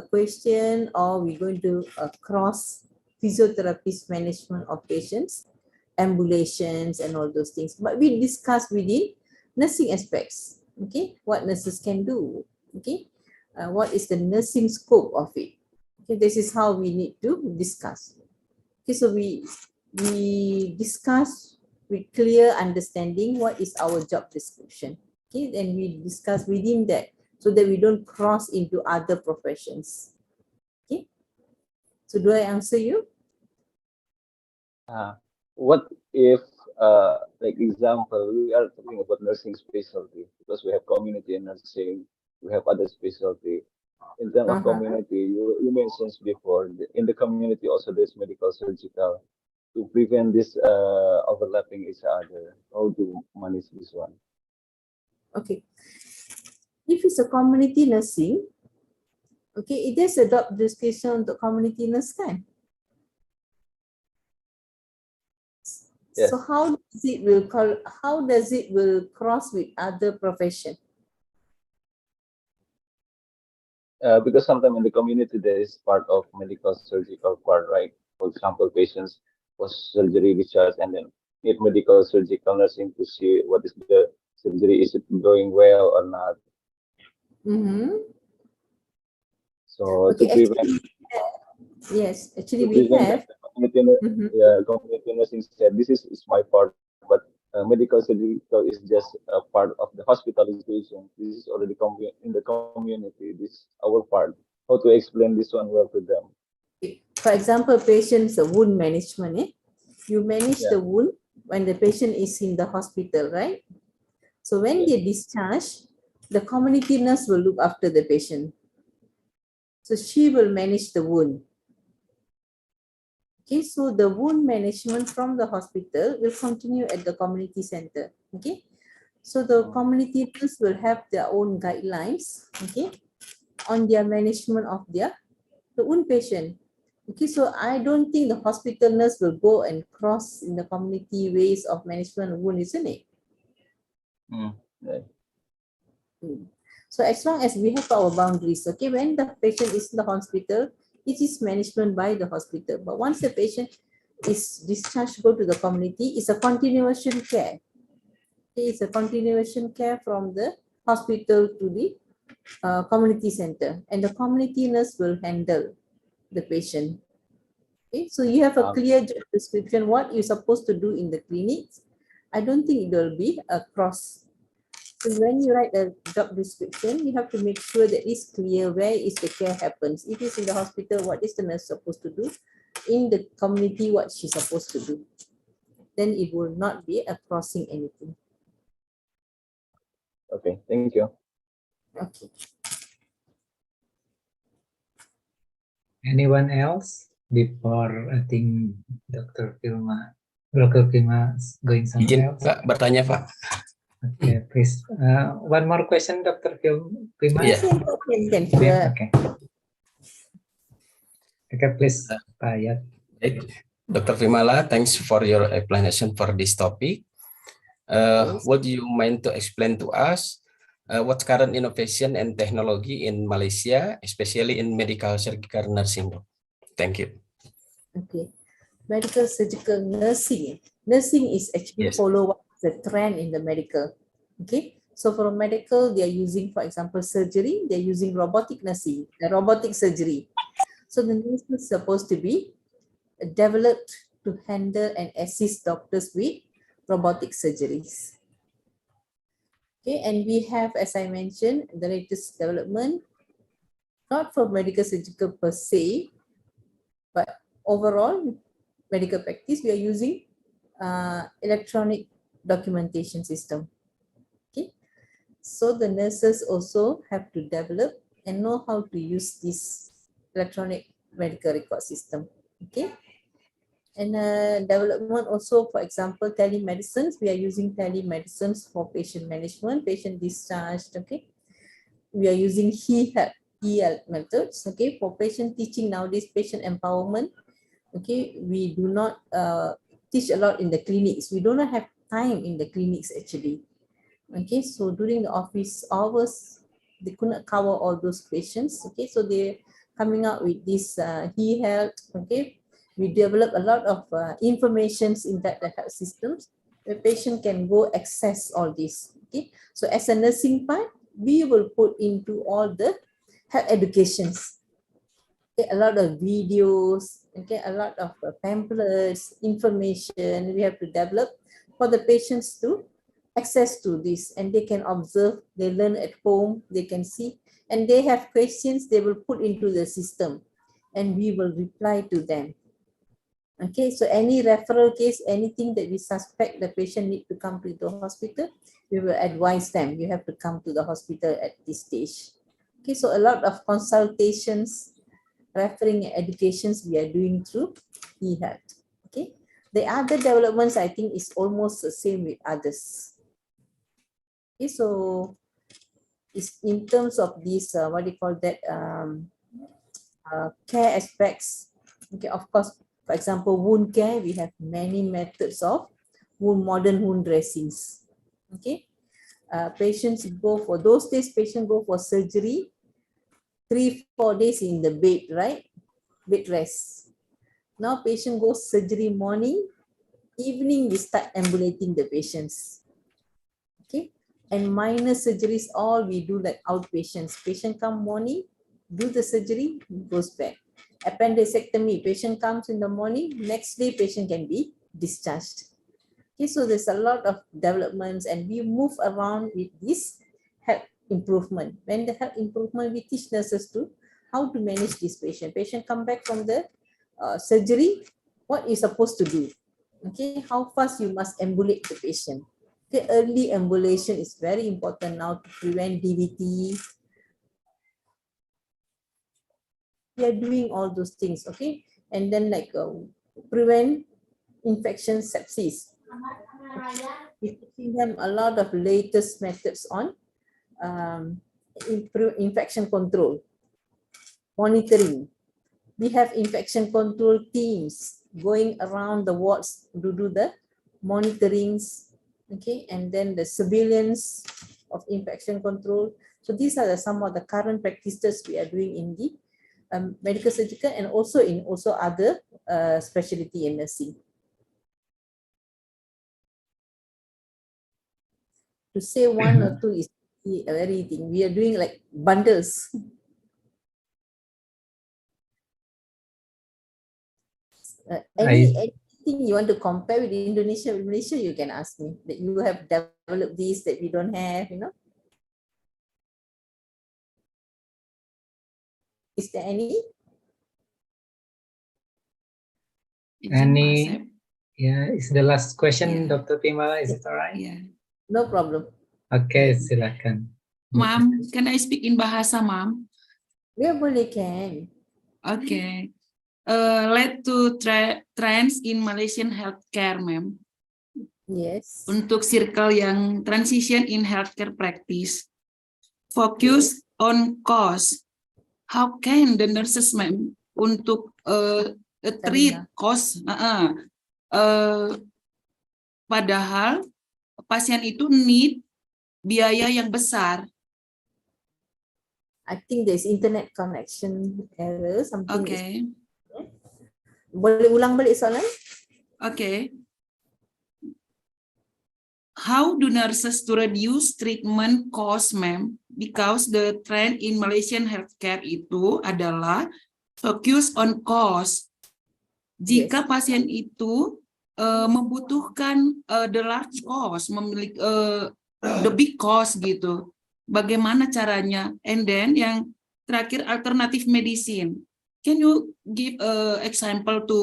question, or we're going to cross physiotherapist management of patients, ambulations, and all those things. But we discuss within nursing aspects. Okay, what nurses can do. Okay, what is the nursing scope of it. Okay, this is how we need to discuss. Okay, so we discuss with clear understanding what is our job description. Okay, then we discuss within that so that we don't cross into other professions. Okay, so do I answer you? What if, like example, we are talking about nursing specialty because we have community nursing, we have other specialty. In terms of community, you mentioned before, in the community also there's medical surgical. To prevent this overlapping each other, how to manage this one? Okay, if it's a community nursing, okay, it is a job description untuk community nurse kan? Yes. So how does it will cross with other profession? Because sometimes in the community there is part of medical surgical part, right? For example, patients post surgery discharge and then need medical surgical nursing to see what is the surgery, is it going well or not. So Okay, to prevent, actually, yes, actually to we prevent have. that, the community nursing said this is my part, but medical surgical is just a part of the hospitalization. This is already in the community. This is our part. How to explain this one well to them? For example, patient's wound management. You manage Yeah. the wound when the patient is in the hospital, right? So when Yeah. they discharge, the community nurse will look after the patient. So she will manage the wound. Okay, so the wound management from the hospital will continue at the community center. Okay, so the community nurse will have their own guidelines, okay, on their management of the wound patient. Okay, so I don't think the hospital nurse will go and cross in the community ways of management of wound, isn't it? Right. So as long as we have our boundaries, okay, when the patient is in the hospital, it is management by the hospital. But once the patient is discharged, go to the community, it's a continuation care. Okay, it's a continuation care from the hospital to the community center, and the community nurse will handle the patient. Okay, so you have a clear job description what you're supposed to do in the clinics. I don't think it will be a cross. So when you write a job description, you have to make sure that it's clear where is the care happens. If it's in the hospital, what is the nurse supposed to do? In the community, what she's supposed to do. Then it will not be a crossing anything. Okay, thank you. Okay. Anyone else before I think Dr. Filma is going somewhere Izin else? Pak bertanya Pak. Okay, please. One more question, Dr. Filma. Iya. Yeah, okay. Okay, please, Pak Ayat. Baik. Dr. Vimala, thanks for your explanation for this topic. Would you mind to explain to us what's current innovation and technology in Malaysia, especially in medical surgical nursing? Thank you. Okay. Medical surgical nursing. Nursing is actually Yes. follow the trend in the medical. Okay. So for medical, they are using, for example, surgery, they're using robotic nursing, robotic surgery. So the nurse is supposed to be developed to handle and assist doctors with robotic surgeries. Okay, and we have, as I mentioned, the latest development, not for medical surgical per se, but overall medical practice, we are using electronic documentation system. Okay, so the nurses also have to develop and know how to use this electronic medical record system. Okay, and development also, for example, telemedicine. We are using telemedicine for patient management, patient discharge. Okay, we are using e-health methods. Okay, for patient teaching nowadays, patient empowerment. Okay, we do not teach a lot in the clinics. We do not have time in the clinics actually. Okay, so during the office hours, they could not cover all those patients. Okay, so they're coming out with this e-health. Okay, we develop a lot of informations in the health systems. The patient can go access all this. Okay, so as a nursing part, we will put into all the health educations. Okay, a lot of videos, okay, a lot of pamphlets, information we have to develop for the patients to access to this, and they can observe, they learn at home, they can see, and they have questions they will put into the system and we will reply to them. Okay, so any referral case, anything that we suspect the patient need to come to the hospital, we will advise them, you have to come to the hospital at this stage. Okay, so a lot of consultations, referring educations we are doing through e-health. Okay, the other developments I think is almost the same with others. Okay, so it's in terms of these what do you call that, care aspects. Okay, of course, for example, wound care, we have many methods of modern wound dressings. Okay, patients go for those days, patients go for surgery 3-4 days in the bed, right? Bed rest. Now patient goes surgery morning, evening we start ambulating the patients. Okay, and minor surgeries all we do like outpatients. Patient come morning, do the surgery, goes back. Appendectomy, patient comes in the morning, next day patient can be discharged. Okay, so there's a lot of developments and we move around with this health improvement. When the health improvement, we teach nurses to how to manage this patient. Patient come back from the surgery, what you're supposed to do. Okay, how fast you must ambulate the patient. Okay, early ambulation is very important now to prevent DVT. We are doing all those things, okay, and then like prevent infection sepsis. We're teaching them a lot of latest methods on infection control, monitoring. We have infection control teams going around the wards to do the monitorings, okay, and then the surveillance of infection control. So these are some of the current practices we are doing in the medical surgical and also in other specialty in nursing. To say one or two is very thing. We are doing like bundles. Anything you want to compare with Indonesia, with Malaysia, you can ask me. That you have developed this that we don't have, you know. Is there any? Any? Yeah, it's the last question, Yeah. Dr. Timala. Is it all right? Yeah. No problem. Okay, silakan. Ma'am, can I speak in bahasa, Ma'am? Ya boleh can. Okay. Led to trends in Malaysian healthcare, ma'am. Yes. Untuk circle yang transition in healthcare practice, focus on cost. How can the nurses, ma'am, untuk treat cost? Padahal pasien itu need biaya yang besar. I think there's internet connection error, something. Okay. Boleh ulang balik soalan? Okay. How do nurses to reduce treatment cost, ma'am? Because the trend in Malaysian healthcare itu adalah focus on cost. Jika pasien itu membutuhkan the large cost, memiliki the big cost gitu, bagaimana caranya? And then yang terakhir alternative medicine. Can you give example to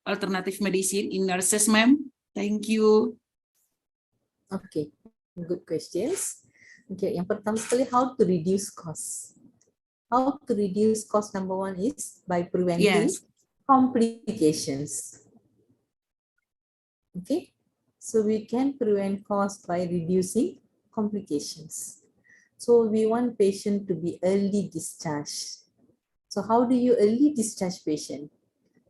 alternative medicine in nurses, ma'am? Thank you. Okay, good questions. Okay, yang pertama sekali, how to reduce cost. How to reduce cost, number one is by preventing complications. Okay, so we can prevent cost by reducing complications. So we want patient to be early discharged. So how do you early discharge patient?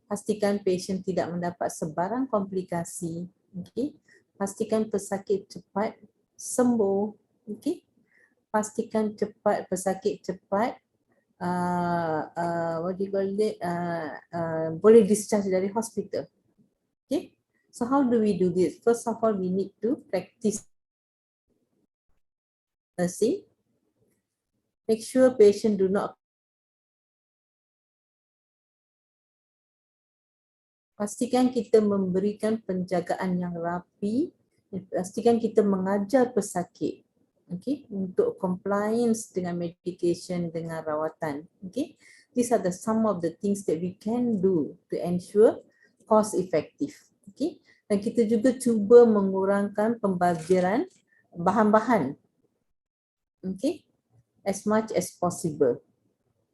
Pastikan patient tidak mendapat sebarang komplikasi. Okay, pastikan pesakit cepat sembuh. Okay, pastikan pesakit cepat boleh discharge dari hospital. Okay, so how do we do this? First of all, we need to practice nursing. Make sure patient do not. Pastikan kita memberikan penjagaan yang rapi. Pastikan kita mengajar pesakit, okay, untuk compliance dengan medication, dengan rawatan. Okay, these are some of the things that we can do to ensure cost effective. Okay, dan kita juga cuba mengurangkan pembaziran bahan-bahan. Okay, as much as possible.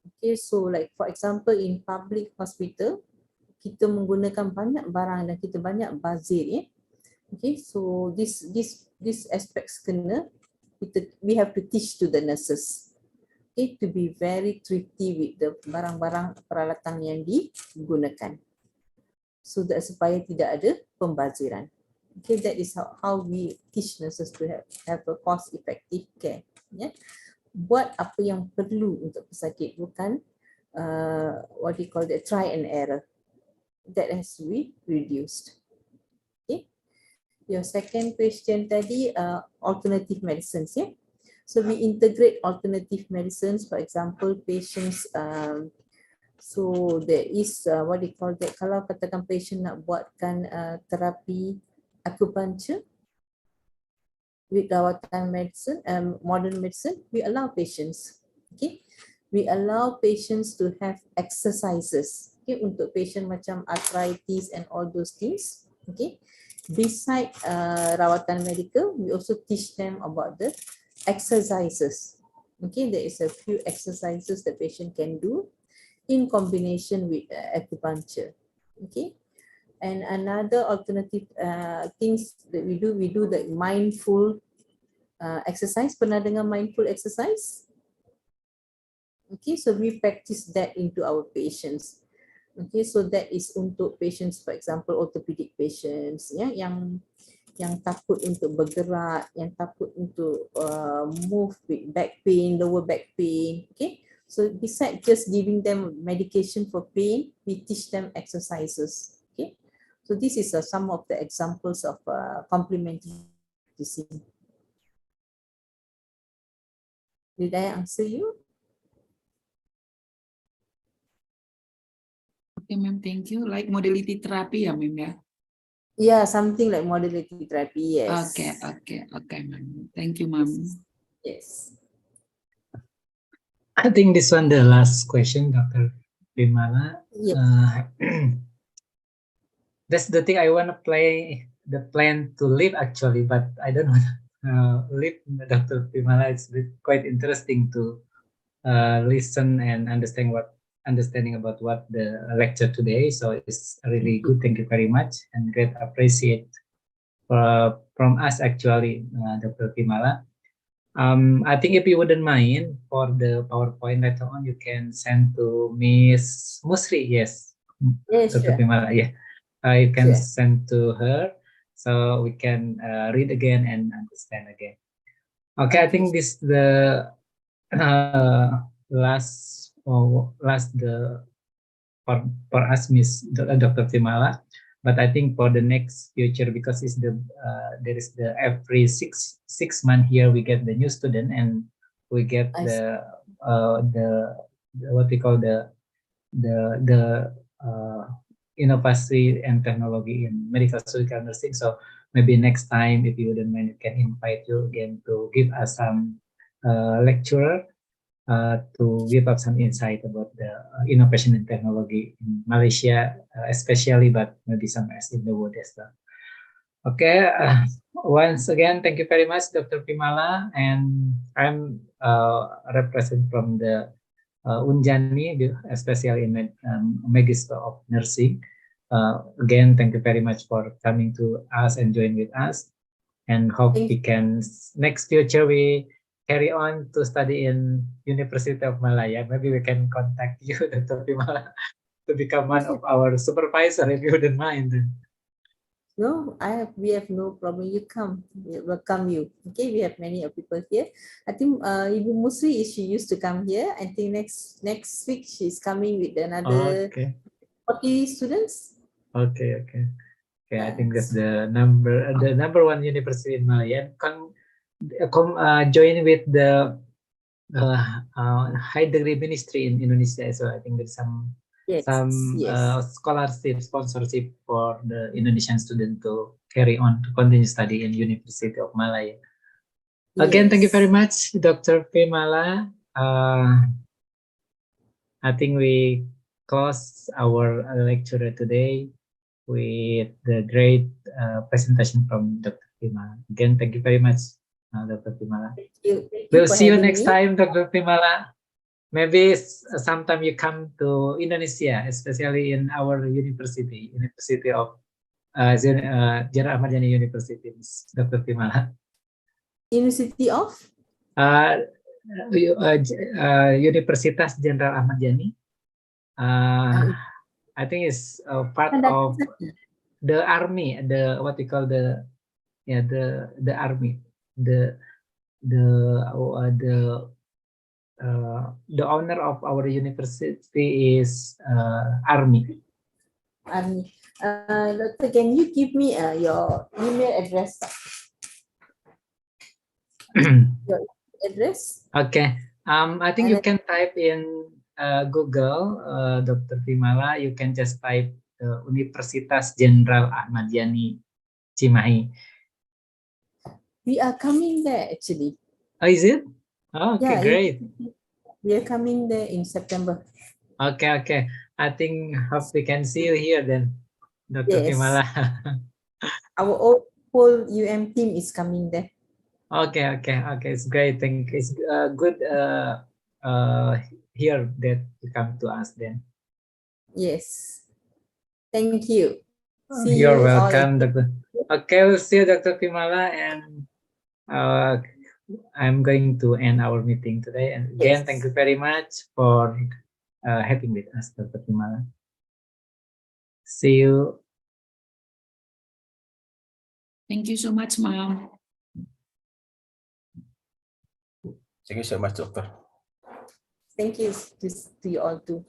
Okay, so like for example in public hospital, kita menggunakan banyak barang dan kita banyak bazir, ya. Okay, so this aspects kena we have to teach to the nurses, okay, to be very thrifty with the barang-barang peralatan yang digunakan, so that supaya tidak ada pembaziran. Okay, that is how we teach nurses to have a cost effective care. Ya, buat apa yang perlu untuk pesakit, bukan what we call the try and error. That has to be reduced. Okay. Your second question tadi, alternative medicines, yeah. So we integrate alternative medicines. For example, patients. So there is what we call that. Kalau katakan patient nak buatkan terapi acupuncture with rawatan medicine, modern medicine, we allow patients. Okay, we allow patients to have exercises. Okay, untuk patient macam arthritis and all those things. Okay, beside rawatan medical, we also teach them about the exercises. Okay, there is a few exercises the patient can do in combination with acupuncture. Okay, and another alternative things that we do the mindful exercise. Pernah dengar mindful exercise? Okay, so we practice that into our patients. Okay, so that is untuk patients, for example, orthopedic patients, ya, yang takut untuk bergerak, yang takut untuk move with back pain, lower back pain. Okay, so besides just giving them medication for pain, we teach them exercises. Okay, so this is some of the examples of complementary practicing. Did I answer you? Okay, ma'am, thank you. Like modality therapy, ya, ma'am, ya? Yeah, something like modality therapy, yes. Okay, ma'am. Thank you, ma'am. Yes. I think this one the last question, Dr. Vimala. Yes. That's the thing I want to play the plan to live actually, but I don't want to live. Dr. Vimala, it's quite interesting to listen and understanding about what the lecture today. So it's really good. Thank you very much and great appreciate from us actually, Dr. Vimala. I think if you wouldn't mind for the PowerPoint later on, you can send to Miss Musri. Yes, Yes, Dr. sure. Vimala. Yeah, you can Sure. send to her so we can read again and understand again. Okay, I think this the last for us, Miss Dr. Vimala. But I think for the next future, because it's the there is the every six months here we get the new student and we get the what we call the innovasi and technology in medical surgical nursing. So maybe next time, if you wouldn't mind, we can invite you again to give us some lecturer to give us some insight about the innovation and technology in Malaysia, especially, but maybe somewhere else in the world as well. Okay, once again, thank you very much, Dr. Vimala, and I'm represent from the Unjani, especially in Magister of Nursing. Again, thank you very much for coming to us and join with us, and hope we can next future we carry on to study in University of Malaya. Maybe we can contact you, Dr. Vimala, to become one of our supervisor if you wouldn't mind. No, we have no problem. You come, we welcome you. Okay, we have many of people here. I think Ibu Musri, she used to come here. I think next week she's coming with another 40 students. Okay. I think that's the number one university in Malaya. Join with the high degree ministry in Indonesia. So I think there's some scholarship sponsorship for the Indonesian student to carry on to continue study in University of Malaya. Again, thank you very much, Dr. Vimala. I think we close our lecture today with the great presentation from Dr. Vimala. Again, thank you very much, Dr. Vimala. We'll see you next time, Dr. Vimala. Maybe sometime you come to Indonesia, especially in our University of General Ahmad Yani University, Dr. Vimala. University of? Universitas Jenderal Ahmad Yani. I think it's part of the army, the what we call the army, the owner of our university is army. Doctor, can you give me your email address? Your address? Okay. I think you can type in Google, Dr. Vimala. You can just type Universitas Jenderal Ahmad Yani Cimahi. We are coming there actually. Oh, is it? Oh, okay, great. We are coming there in September. Okay. I think hope we can see you here then, Dr. Yes. Timala. Our whole team is coming there. Okay. It's great. Thank you. It's good here that you come to us then. Yes. Thank you. See You're you all welcome, again. Dr. Okay, we'll see you, Dr. Timala, and I'm going to end our meeting today. And again, Yes. thank you very much for having with us, Dr. Timala. See you. Thank you so much, Ma'am. Thank you so much, Doctor. Thank you to you all too.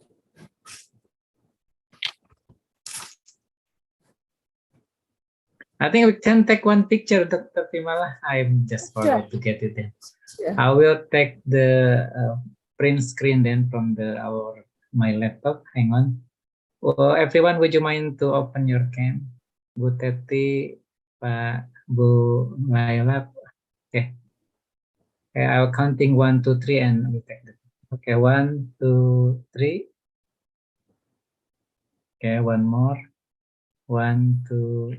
I think we can take one picture, Dr. Timala. I just forgot to get it then. Yeah. I will take the print screen then from my laptop. Hang on. Everyone, would you mind to open your cam? Bu Teti, Pak, Bu Laila. Okay. Okay, I'll counting 1, 2, 3, and we take the. Okay, 1, 2, 3. Okay, one more. 1, 2,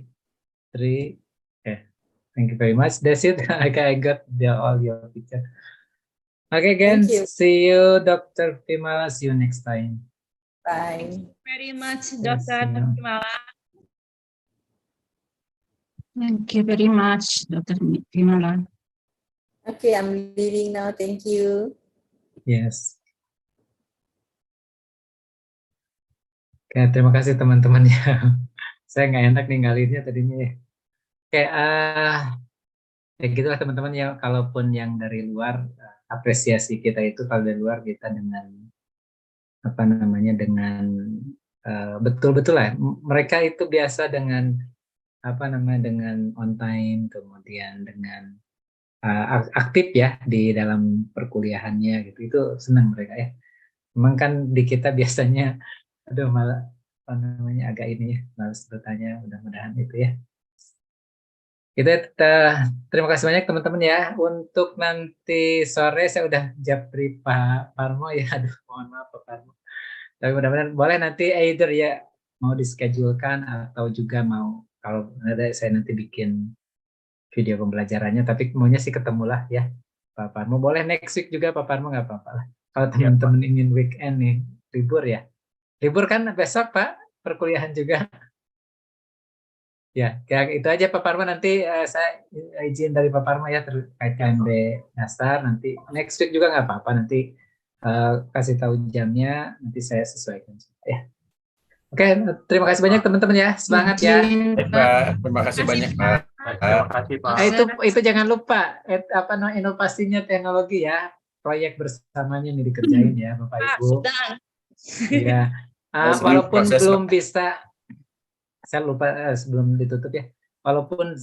3. Okay, thank you very much. That's it. Okay, I got all your picture. Okay, again, Thank you. see you, Dr. Timala. See you next time. Bye. Very much, Yes, Dr. yeah. Timala. Thank you very much, Dr. Timala. Okay, I'm leaving now. Thank you. Yes. Oke, terima kasih teman-teman ya. Saya nggak enak ninggalinnya tadinya ya. Oke, ya gitulah teman-teman ya. Kalaupun yang dari luar, apresiasi kita itu kalau dari luar kita dengan apa namanya dengan betul-betul lah. Mereka itu biasa dengan apa namanya dengan on time, kemudian dengan aktif ya di dalam perkuliahannya gitu. Itu senang mereka ya. Memang kan di kita biasanya aduh malah apa namanya agak ini ya, malas bertanya, mudah-mudahan itu ya. Kita terima kasih banyak teman-teman ya. Untuk nanti sore saya udah japri Pak Parmo ya. Aduh, mohon maaf Pak Parmo. Tapi mudah-mudahan boleh nanti either ya mau dischedule-kan atau juga mau kalau ada saya nanti bikin video pembelajarannya. Tapi maunya sih ketemulah ya Pak Parmo. Boleh next week juga Pak Parmo, nggak apa-apa lah. Kalau teman-teman ingin weekend nih libur ya. Libur kan besok Pak, perkuliahan juga. Ya, kayak itu aja Pak Parma. Nanti saya izin dari Pak Parma ya terkait KMB Nastar. Nanti next week juga nggak apa-apa. Nanti kasih tahu jamnya, nanti saya sesuaikan ya. Oke, terima kasih banyak teman-teman ya. Semangat ya. Baik, Pak. Terima kasih banyak, Pak. Terima kasih, Pak. Itu jangan lupa apa inovasinya teknologi ya. Proyek bersamanya nih dikerjain ya Bapak Ibu. Iya. Walaupun belum bisa, saya lupa sebelum ditutup ya. Walaupun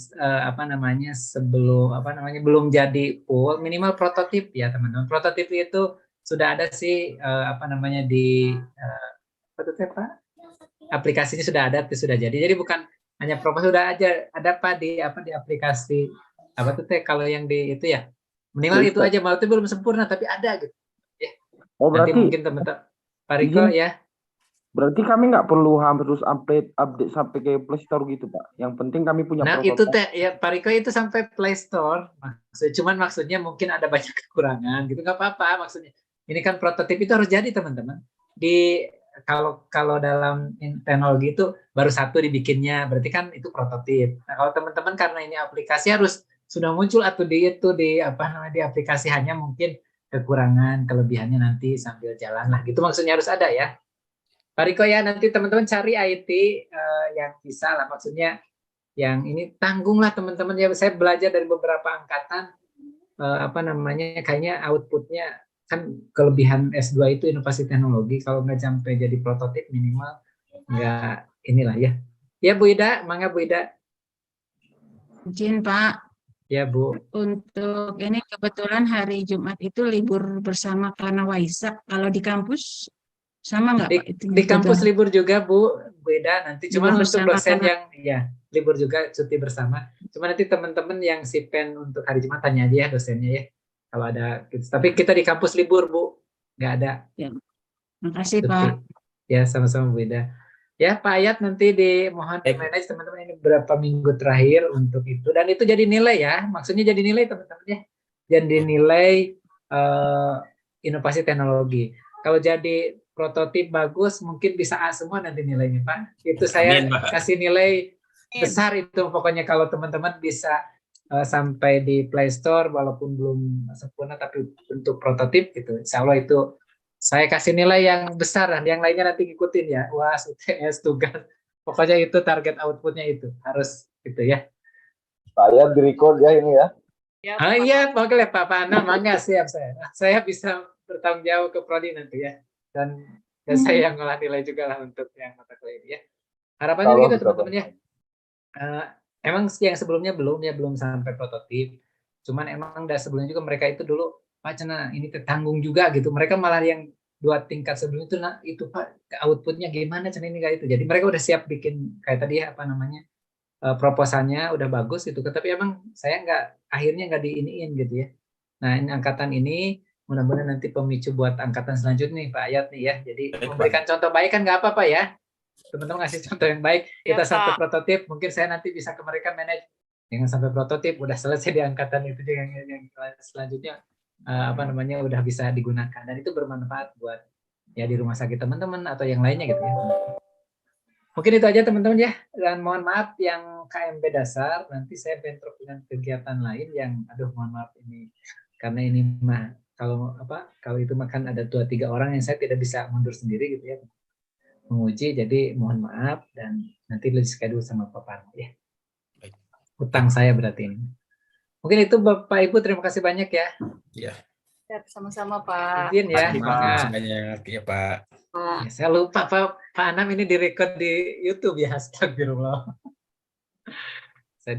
belum jadi full, minimal prototip ya teman-teman. Prototip itu sudah ada sih di Pak? Aplikasinya sudah ada, sudah jadi. Jadi bukan hanya proposal, sudah ada Pak di aplikasi kalau yang di itu ya. Minimal itu aja, walaupun belum sempurna tapi ada gitu. Ya. Oh, nanti berarti mungkin teman-teman Pak Riko ya. Berarti kami nggak perlu harus update sampai ke Play Store gitu Pak. Yang penting kami punya itu ya Pak Riko itu sampai Play Store. Maksudnya mungkin ada banyak kekurangan gitu, nggak apa-apa maksudnya. Ini kan prototip itu harus jadi teman-teman. Kalau dalam teknologi itu baru satu dibikinnya, berarti kan itu prototip. Nah kalau teman-teman karena ini aplikasi harus sudah muncul atau di aplikasi hanya mungkin kekurangan kelebihannya nanti sambil jalan lah gitu, maksudnya harus ada ya. Pak Riko ya, nanti teman-teman cari IT yang bisa lah, maksudnya yang ini tanggung lah teman-teman ya. Saya belajar dari beberapa angkatan kayaknya outputnya kan kelebihan S2 itu inovasi teknologi, kalau nggak sampai jadi prototip minimal nggak inilah ya. Ya Bu Ida, mangga Bu Ida. Izin Pak. Ya Bu. Untuk ini kebetulan hari Jumat itu libur bersama karena Waisak. Kalau di kampus sama nggak Pak? Di kampus libur juga Bu Ida nanti. Cuma untuk dosen yang ya libur juga cuti bersama. Cuma nanti teman-teman yang sipen untuk hari Jumat tanya aja ya dosennya ya. Kalau ada, tapi kita di kampus libur Bu, nggak ada. Ya. Makasih cuti. Pak. Ya, sama-sama Bu Ida. Ya, Pak Ayat nanti dimohon Baik. manage teman-teman ini beberapa minggu terakhir untuk itu. Dan itu jadi nilai ya, maksudnya jadi nilai teman-teman ya. Jadi nilai inovasi teknologi. Kalau jadi prototip bagus, mungkin bisa A semua nanti nilainya Pak. Itu saya Amin, Pak. kasih nilai besar itu pokoknya kalau teman-teman bisa sampai di Play Store walaupun belum sempurna tapi untuk prototip gitu. Insya Allah itu saya kasih nilai yang besar dan yang lainnya nanti ngikutin ya. UAS, UTS, tugas. Pokoknya itu target outputnya itu harus gitu ya. Pak Ayat di record ya ini ya. Iya, boleh Pak Anam, mangga siap saya. Saya bisa bertanggung jawab ke Prodi nanti ya. Dan saya yang ngolah nilai juga lah untuk yang mata kuliah ini ya. Harapannya Kalau gitu bisa, teman-teman ya. Emang yang sebelumnya belum sampai prototip. Cuman emang dari sebelumnya juga mereka itu dulu Pak Cena ini tertanggung juga gitu. Mereka malah yang 2 tingkat sebelum itu nah itu Pak outputnya gimana Cena ini kayak itu. Jadi mereka udah siap bikin kayak tadi apa namanya proposalnya udah bagus gitu. Tapi emang saya akhirnya nggak diiniin gitu ya. Nah ini angkatan ini mudah-mudahan nanti pemicu buat angkatan selanjutnya nih Pak Ayat nih ya. Jadi Baik, memberikan contoh baik kan nggak apa-apa ya. Teman-teman ngasih contoh yang baik, kita sampai prototip, mungkin saya nanti bisa ke mereka manage dengan sampai prototip, udah selesai di angkatan itu yang selanjutnya apa namanya udah bisa digunakan dan itu bermanfaat buat ya di rumah sakit teman-teman atau yang lainnya gitu ya. Mungkin itu aja teman-teman ya, dan mohon maaf yang KMP dasar nanti saya bentrok dengan kegiatan lain yang mohon maaf ini karena ini mah kalau itu makan ada 2-3 orang yang saya tidak bisa mundur sendiri gitu ya. Menguji, jadi mohon maaf dan nanti lu schedule sama Bapak ya. Baik. Utang saya berarti ini. Mungkin itu Bapak Ibu, terima kasih banyak ya. Ya. Sama-sama Pak. Izin ya. Terima kasih banyak ya Pak. Ya, saya lupa Pak Anam ini direkod di YouTube ya, astagfirullah. Saya